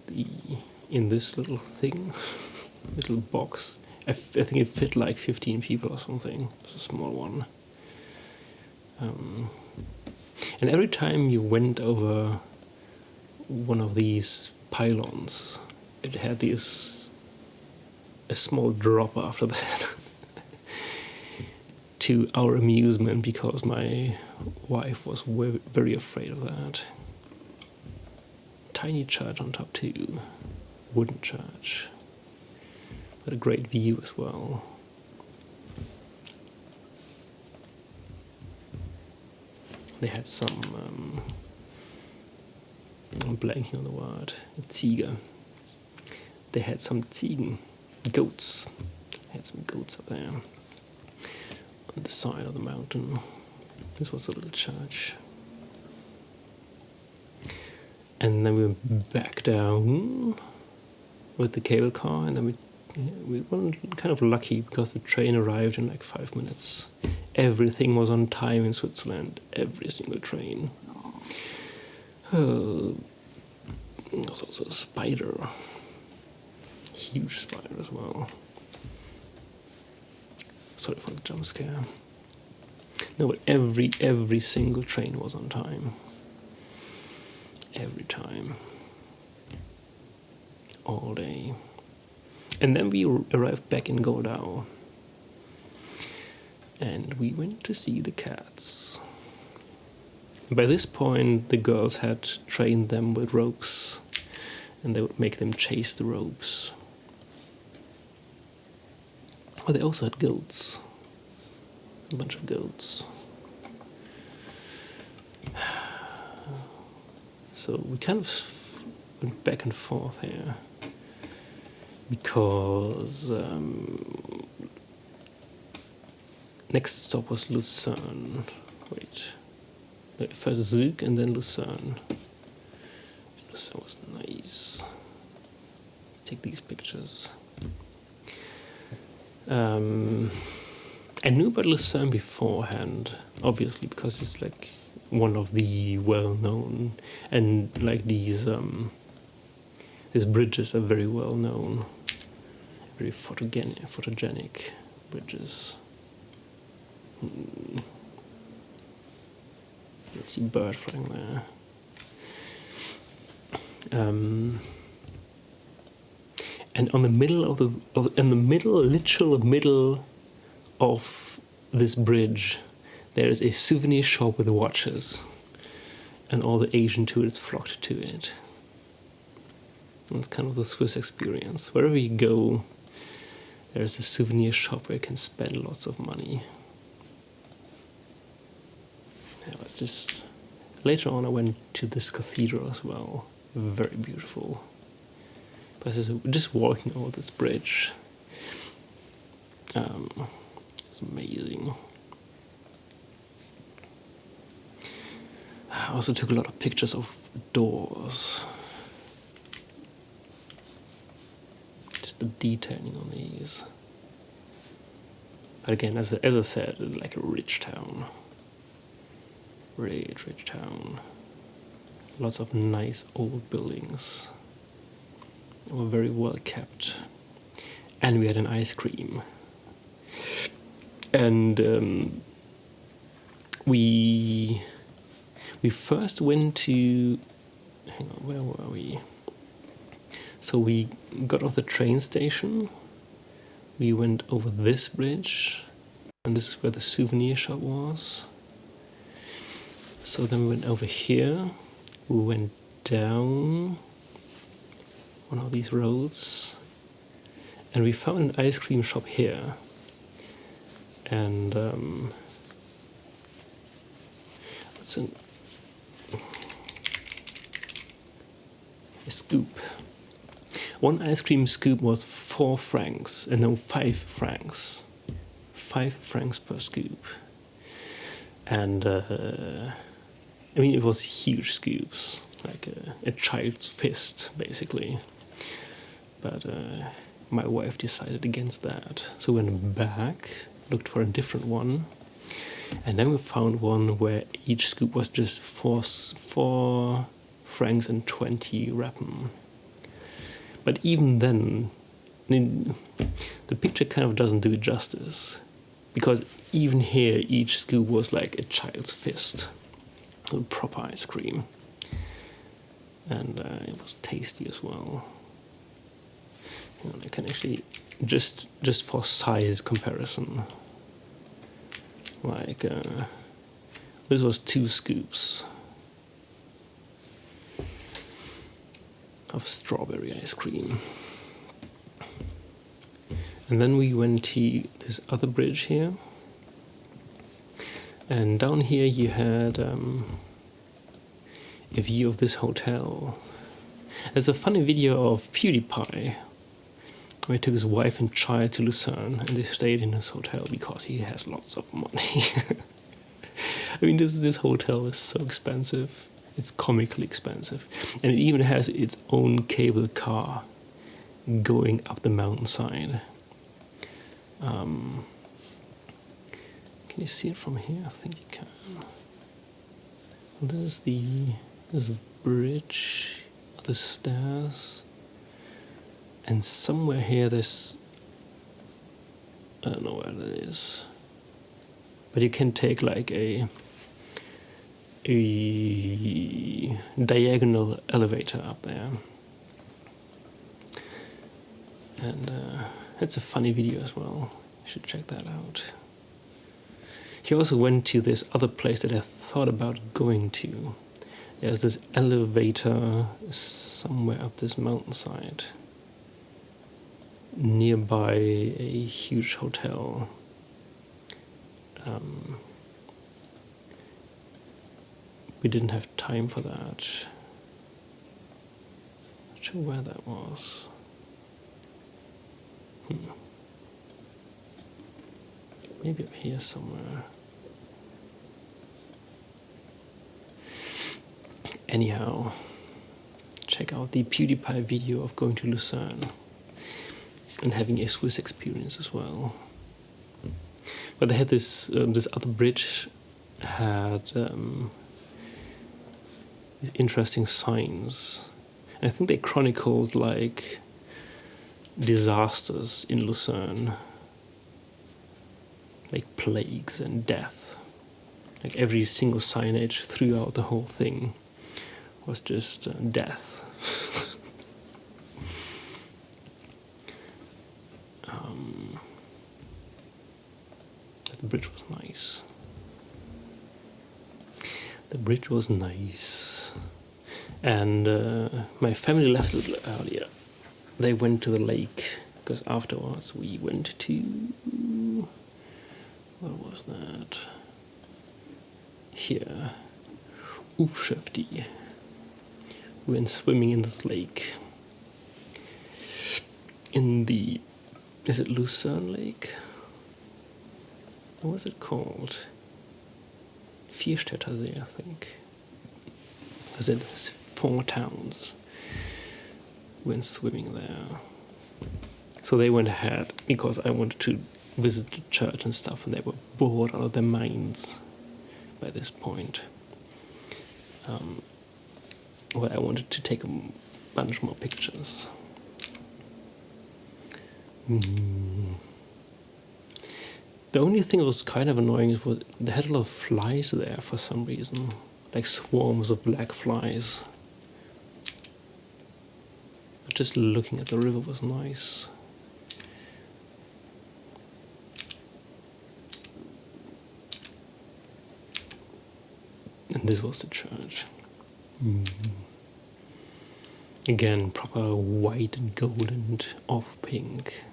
in this little thing, little box. I think it fit like 15 people or something. It's a small one. And every time you went over one of these pylons, it had a small drop after that. To our amusement, because my wife was very afraid of that. Tiny church on top too, wooden church, but a great view as well. They had some, I'm blanking on the word, Ziege. They had some Ziegen, goats. They had some goats up there on the side of the mountain. This was a little church. And then we went back down with the cable car, and then we were kind of lucky because the train arrived in like 5 minutes. Everything was on time in Switzerland, every single train. There was also a spider, huge spider as well. Sorry for the jump scare. No, but every single train was on time. Every time. All day. And then we arrived back in Goldau. And we went to see the cats. By this point, the girls had trained them with ropes, and they would make them chase the ropes. Oh, they also had goats. A bunch of goats. So we kind of went back and forth here, because next stop was Lucerne. Wait. First Zug and then Lucerne. Lucerne was nice. Let's take these pictures. I knew about Lucerne beforehand, obviously, because it's like one of the well-known, and like these bridges are very well-known, very photogenic bridges. Let's see, bird flying there. And on the middle literal middle of this bridge, there is a souvenir shop with watches, and all the Asian tourists flocked to it. And it's kind of the Swiss experience. Wherever you go, there's a souvenir shop where you can spend lots of money. Yeah, it's just... Later on I went to this cathedral as well. Very beautiful. But just walking over this bridge, it's amazing. I also took a lot of pictures of doors. Just the detailing on these. But again, as I said, it's like a rich town. Rich town. Lots of nice old buildings. They were very well kept. And we had an ice cream. And we first went to... Hang on, where were we? So we got off the train station. We went over this bridge. And this is where the souvenir shop was. So then we went over here. We went down one of these roads. And we found an ice cream shop here. And what's a scoop? One ice cream scoop was 4 francs, and no, 5 francs. 5 francs per scoop. And I mean, it was huge scoops, like a child's fist, basically. But my wife decided against that. So we went back, looked for a different one, and then we found one where each scoop was just 4 francs and 20 rappen. But even then, the picture kind of doesn't do it justice, because even here each scoop was like a child's fist, a proper ice cream, and it was tasty as well. You know, I can actually just for size comparison, like this was 2 scoops of strawberry ice cream. And then we went to this other bridge here, and down here you had a view of this hotel. There's a funny video of PewDiePie where he took his wife and child to Lucerne, and they stayed in his hotel because he has lots of money. I mean, this hotel is so expensive. It's comically expensive, and it even has its own cable car going up the mountainside. Can you see it from here? I think you can. This is the bridge, the stairs, and somewhere here there's, I don't know where that is, but you can take like a diagonal elevator up there, and it's a funny video as well. You should check that out. He also went to this other place that I thought about going to. There's this elevator somewhere up this mountainside, nearby a huge hotel. We didn't have time for that. Not sure where that was. Maybe up here somewhere. Anyhow, check out the PewDiePie video of going to Lucerne and having a Swiss experience as well. But they had this other bridge had these interesting signs. And I think they chronicled like disasters in Lucerne, like plagues and death. Like every single signage throughout the whole thing was just death. The bridge was nice. The bridge was nice. And my family left a little earlier. They went to the lake, because afterwards we went to... Where was that? Here. Ufshefti. We went swimming in this lake. In the... Is it Lucerne Lake? What was it called? Vierstädter See, I think. Because it's 4 towns. We went swimming there. So they went ahead because I wanted to visit the church and stuff, and they were bored out of their minds by this point. Well, I wanted to take a bunch more pictures. The only thing that was kind of annoying is they had a lot of flies there for some reason, like swarms of black flies. But just looking at the river was nice. And this was the church. Again, proper white and gold and off pink.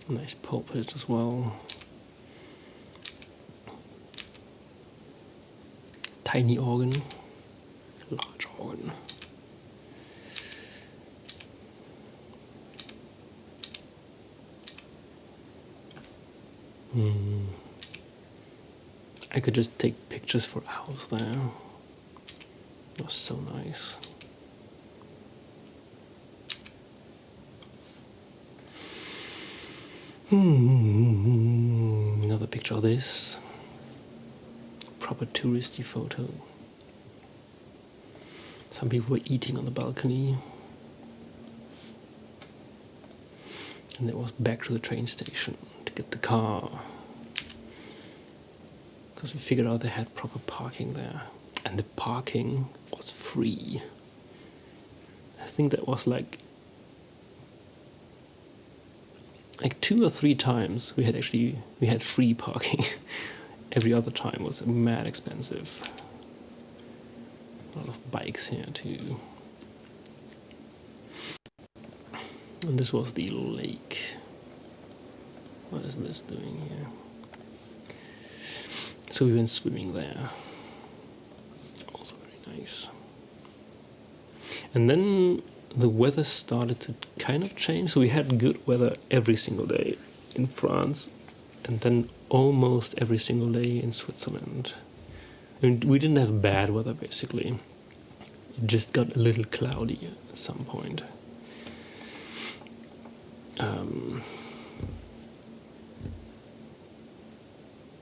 Nice pulpit as well. Tiny organ. drawn. I could just take pictures for hours there. It was so nice. Another picture of this. Proper touristy photo. Some people were eating on the balcony. And it was back to the train station to get the car. Because we figured out they had proper parking there. And the parking was free. I think that was like 2 or 3 times we had free parking. Every other time was mad expensive. A lot of bikes here too. And this was the lake. What is this doing here? So we went swimming there. Also very nice. And then the weather started to kind of change. So we had good weather every single day in France, and then almost every single day in Switzerland. I mean, we didn't have bad weather basically. It just got a little cloudy at some point.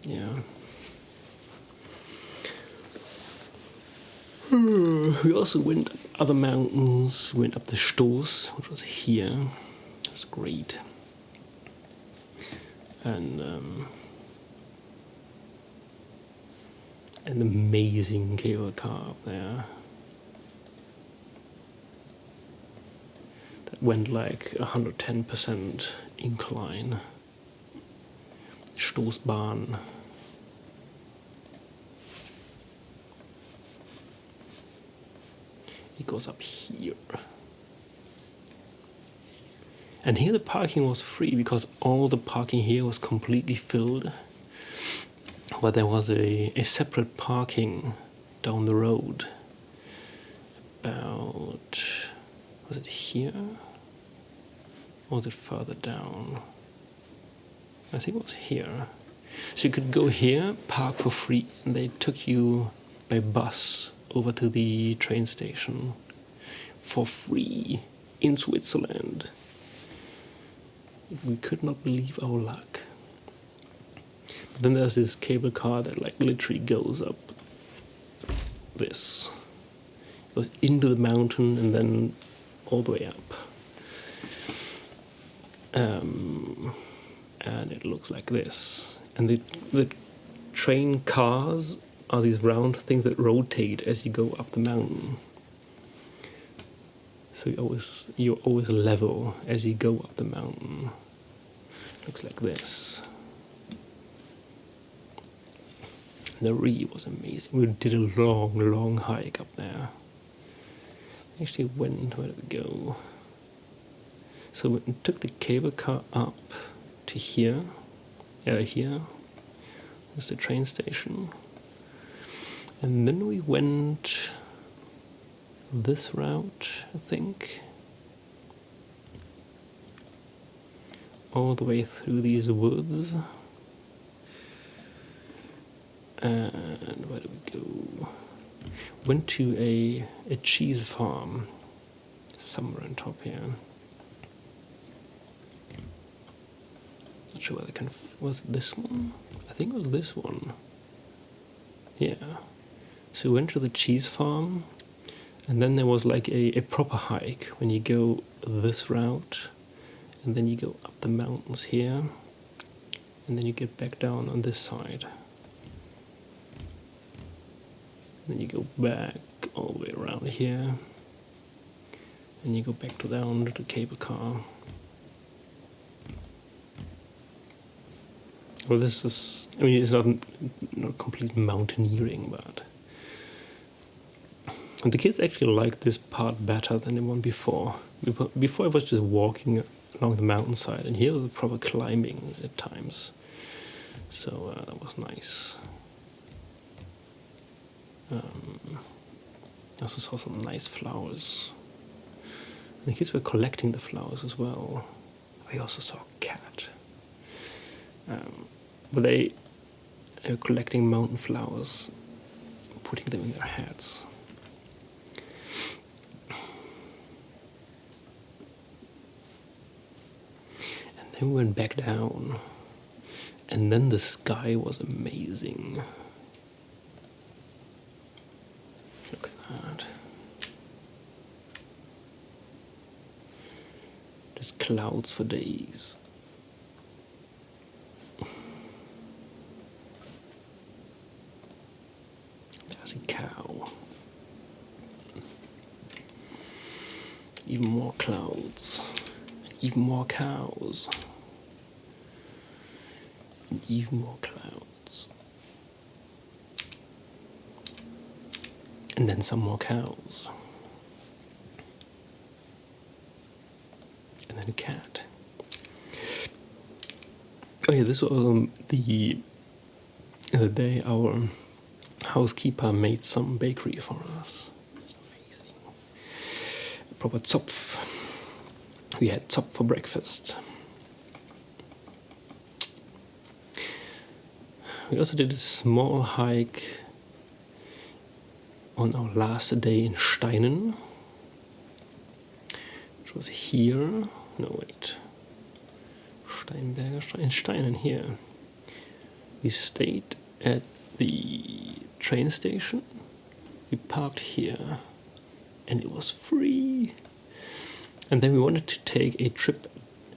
Yeah. We also went up other mountains. We went up the Stoß, which was here. It was great. And an amazing cable car up there. That went like 110% incline. Stoßbahn. It goes up here. And here the parking was free because all the parking here was completely filled. But there was a separate parking down the road. About, was it here? Or was it further down? I think it was here. So you could go here, park for free, and they took you by bus over to the train station for free in Switzerland. We could not believe our luck. But then there's this cable car that like literally goes up this. It goes into the mountain and then all the way up. And it looks like this. And the train cars are these round things that rotate as you go up the mountain. So you're always level as you go up the mountain. Looks like this. The Rie was amazing. We did a long hike up there. Actually went, where did we go? So we took the cable car up to here. Here. There's the train station. And then we went this route, I think. All the way through these woods. And where did we go? Went to a cheese farm somewhere on top here. Not sure whether was it this one? I think it was this one. Yeah. So we went to the cheese farm, and then there was like a proper hike when you go this route, and then you go up the mountains here, and then you get back down on this side. Then you go back all the way around here, and you go back down to the cable car. Well, this is, I mean, it's not complete mountaineering, but the kids actually liked this part better than the one before. Before it was just walking along the mountainside, and here was proper climbing at times. So that was nice. I also saw some nice flowers. And the kids were collecting the flowers as well. I also saw a cat. But they were collecting mountain flowers, putting them in their hats. And then we went back down. And then the sky was amazing. Look at that. Just clouds for days. There's a cow. Even more clouds. Even more cows. And even more clouds. And then some more cows. And then a cat. Oh yeah, this was the day our housekeeper made some bakery for us. It's amazing. A proper Zopf. We had Zopf for breakfast. We also did a small hike on our last day in Steinen, which was here. No, wait. Steinberger, in Steinen here. We stayed at the train station. We parked here, and it was free. And then we wanted to take a trip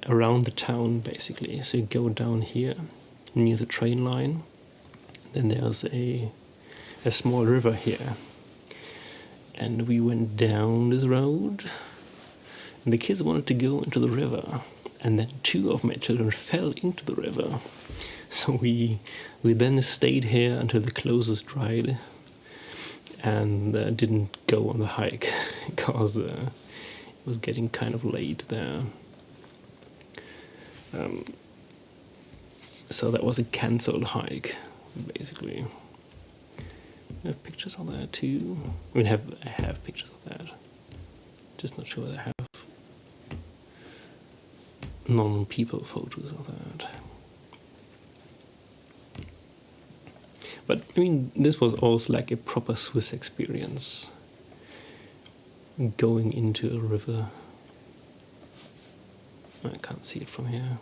around the town, basically. So you go down here near the train line. Then there's a small river here. And we went down this road. And the kids wanted to go into the river. And then two of my children fell into the river. So we then stayed here until the closest dried. And didn't go on the hike because it was getting kind of late there. So that was a cancelled hike, basically. I have pictures of that too. I mean, I have pictures of that. Just not sure that I have non-people photos of that. But I mean, this was also like a proper Swiss experience. Going into a river. I can't see it from here.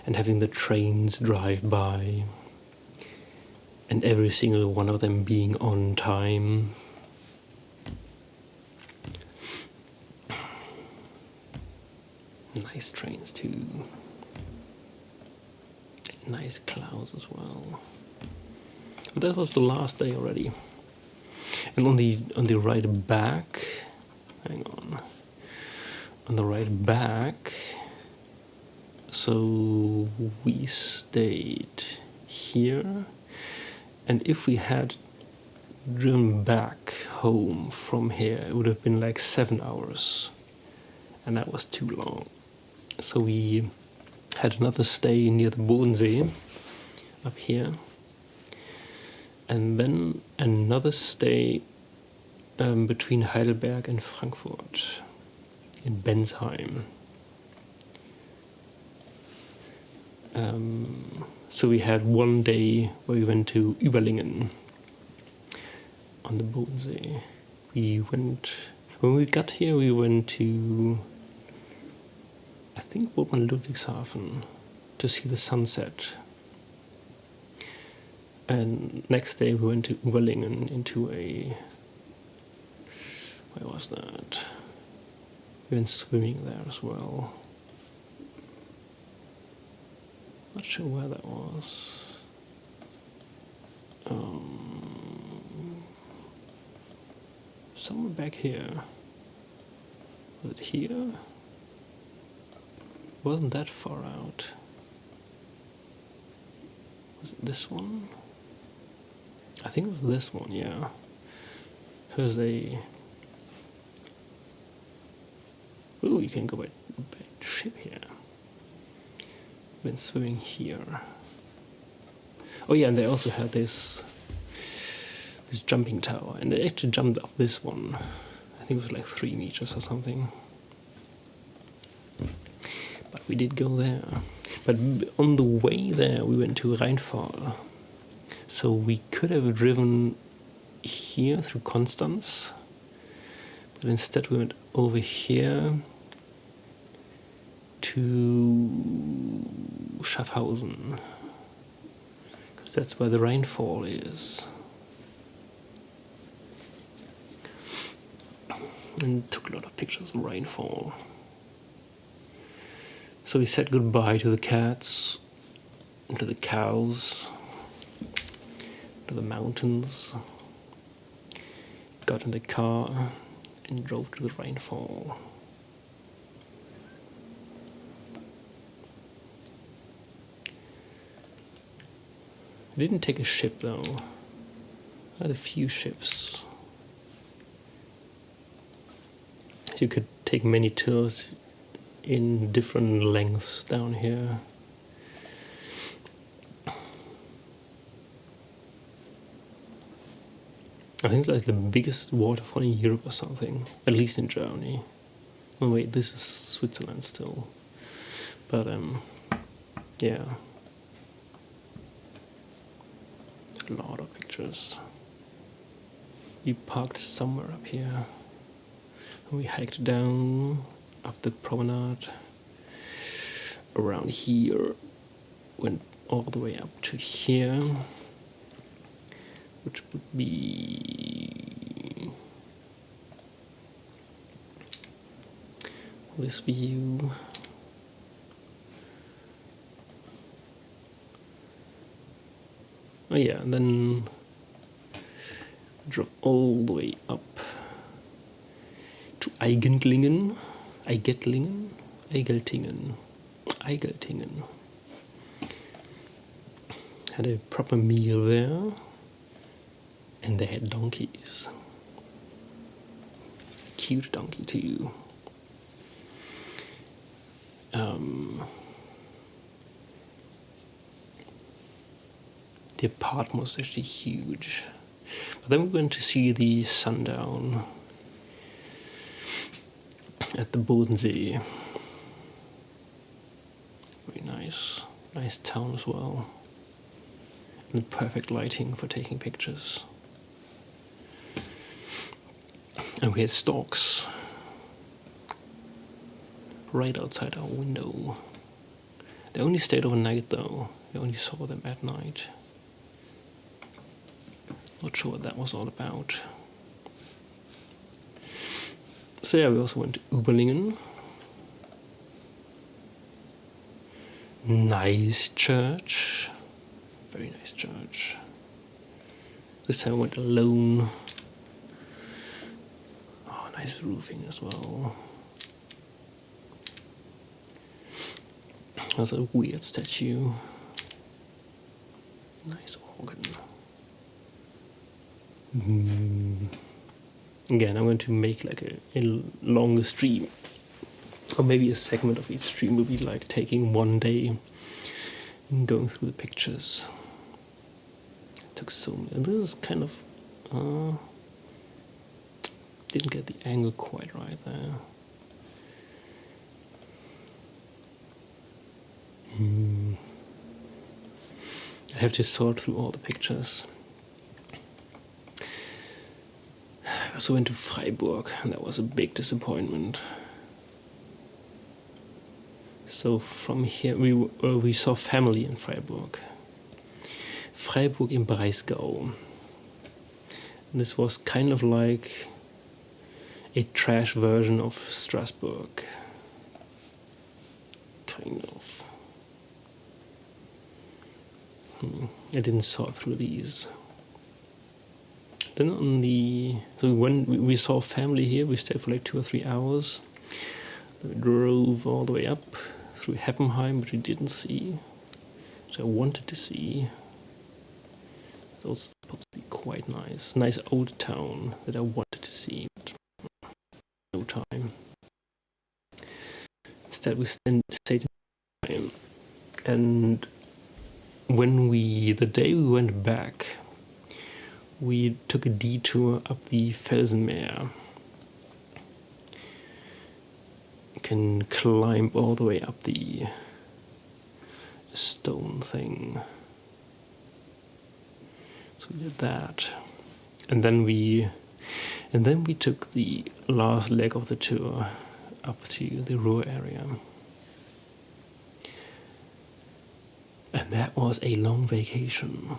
And having the trains drive by. And every single one of them being on time. Nice trains too. Nice clouds as well. But that was the last day already. And on the ride back, hang on the ride back, so we stayed here, and if we had driven back home from here, it would have been like 7 hours, and that was too long. So we had another stay near the Bodensee, up here, and then another stay between Heidelberg and Frankfurt, in Bensheim. So we had one day where we went to Überlingen on the Bodensee. When we got here, we went to, I think, Ludwigshafen to see the sunset. And next day we went to Überlingen into where was that? We went swimming there as well. Not sure where that was. Somewhere back here. Was it here? Wasn't that far out? Was it this one? I think it was this one, yeah. There's a... Ooh, you can go by ship here. Been swimming here. Oh yeah, and they also had this this jumping tower, and they actually jumped up this one. I think it was like 3 meters or something. But we did go there. But on the way there, we went to Rheinfall. So we could have driven here through Konstanz, but instead we went over here to Schaffhausen, because that's where the Rheinfall is. And took a lot of pictures of Rheinfall. So we said goodbye to the cats, to the cows, to the mountains, got in the car and drove to the Rheinfall. I didn't take a ship though. I had a few ships. You could take many tours in different lengths down here. I think it's like the biggest waterfall in Europe or something, at least in Germany. Oh wait, this is Switzerland still. But yeah. A lot of pictures. We parked somewhere up here. We hiked down up the promenade around here, went all the way up to here, which would be this view. Oh yeah, and then drove all the way up to Eigeltingen. Had a proper meal there, and they had donkeys. Cute donkey too. The apartment was actually huge. But then we went to see the sundown at the Bodensee. Very nice town as well. And perfect lighting for taking pictures. And we had storks right outside our window. They only stayed overnight though. We only saw them at night. Not sure what that was all about. So yeah, we also went to Überlingen. Nice church. Very nice church. This time I went alone. Oh, nice roofing as well. There's a weird statue. Nice organ. Again, I'm going to make like a longer stream, or maybe a segment of each stream will be like taking one day and going through the pictures. It took so many. And this is kind of didn't get the angle quite right there. I have to sort through all the pictures. I also went to Freiburg, and that was a big disappointment. So from here, we saw family in Freiburg. Freiburg im Breisgau. And this was kind of like a trash version of Strasbourg. Kind of. I didn't sort through these. Then when we saw family here, we stayed for like 2 or 3 hours. Then we drove all the way up through Heppenheim, which we didn't see, which I wanted to see. It's also supposed to be quite nice. Nice old town that I wanted to see, but no time. Instead we stayed in and the day we went back, we took a detour up the Felsenmeer. You can climb all the way up the stone thing. So we did that. And then we took the last leg of the tour up to the Ruhr area. And that was a long vacation.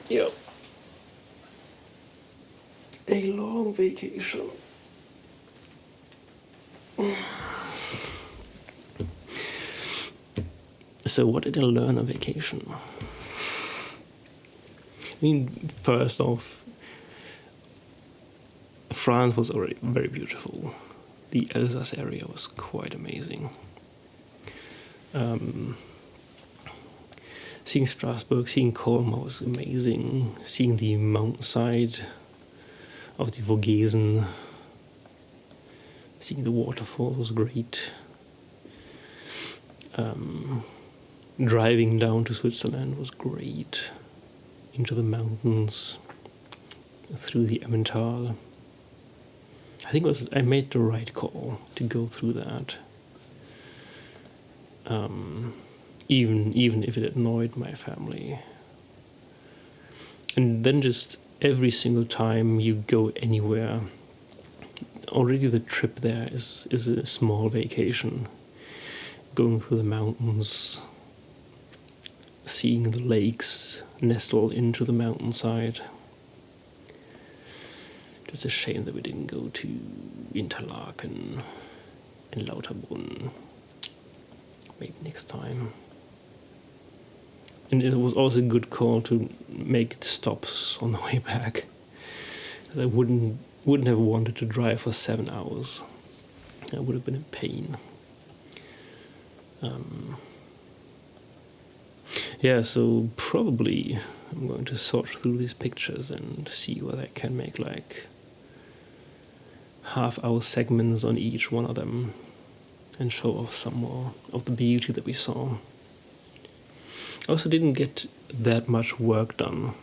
Yep. A long vacation. So what did I learn on vacation? I mean, first off, France was already very beautiful. The Alsace area was quite amazing. Seeing Strasbourg, seeing Colmar was amazing. Seeing the mountainside of the Vogesen, seeing the waterfall was great. Driving down to Switzerland was great. Into the mountains, through the Emmental. I think I made the right call to go through that. Even if it annoyed my family. And then just every single time you go anywhere, already the trip there is a small vacation. Going through the mountains, seeing the lakes nestled into the mountainside. Just a shame that we didn't go to Interlaken and Lauterbrunn. Maybe next time. And it was also a good call to make stops on the way back. I wouldn't have wanted to drive for 7 hours. That would have been a pain. Yeah, so probably I'm going to sort through these pictures and see whether I can make like half-hour segments on each one of them and show off some more of the beauty that we saw. I also didn't get that much work done.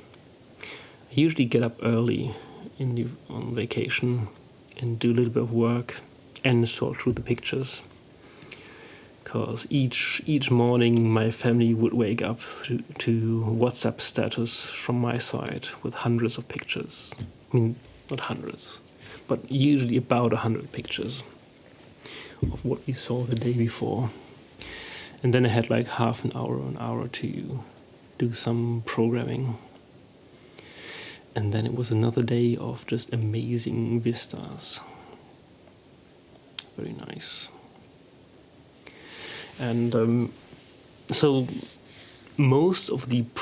I usually get up early on vacation and do a little bit of work and sort through the pictures. Because each morning my family would wake up to WhatsApp status from my side with hundreds of pictures. I mean, not hundreds, but usually about 100 pictures of what we saw the day before. And then I had like half an hour to do some programming. And then it was another day of just amazing vistas. Very nice. And so most of the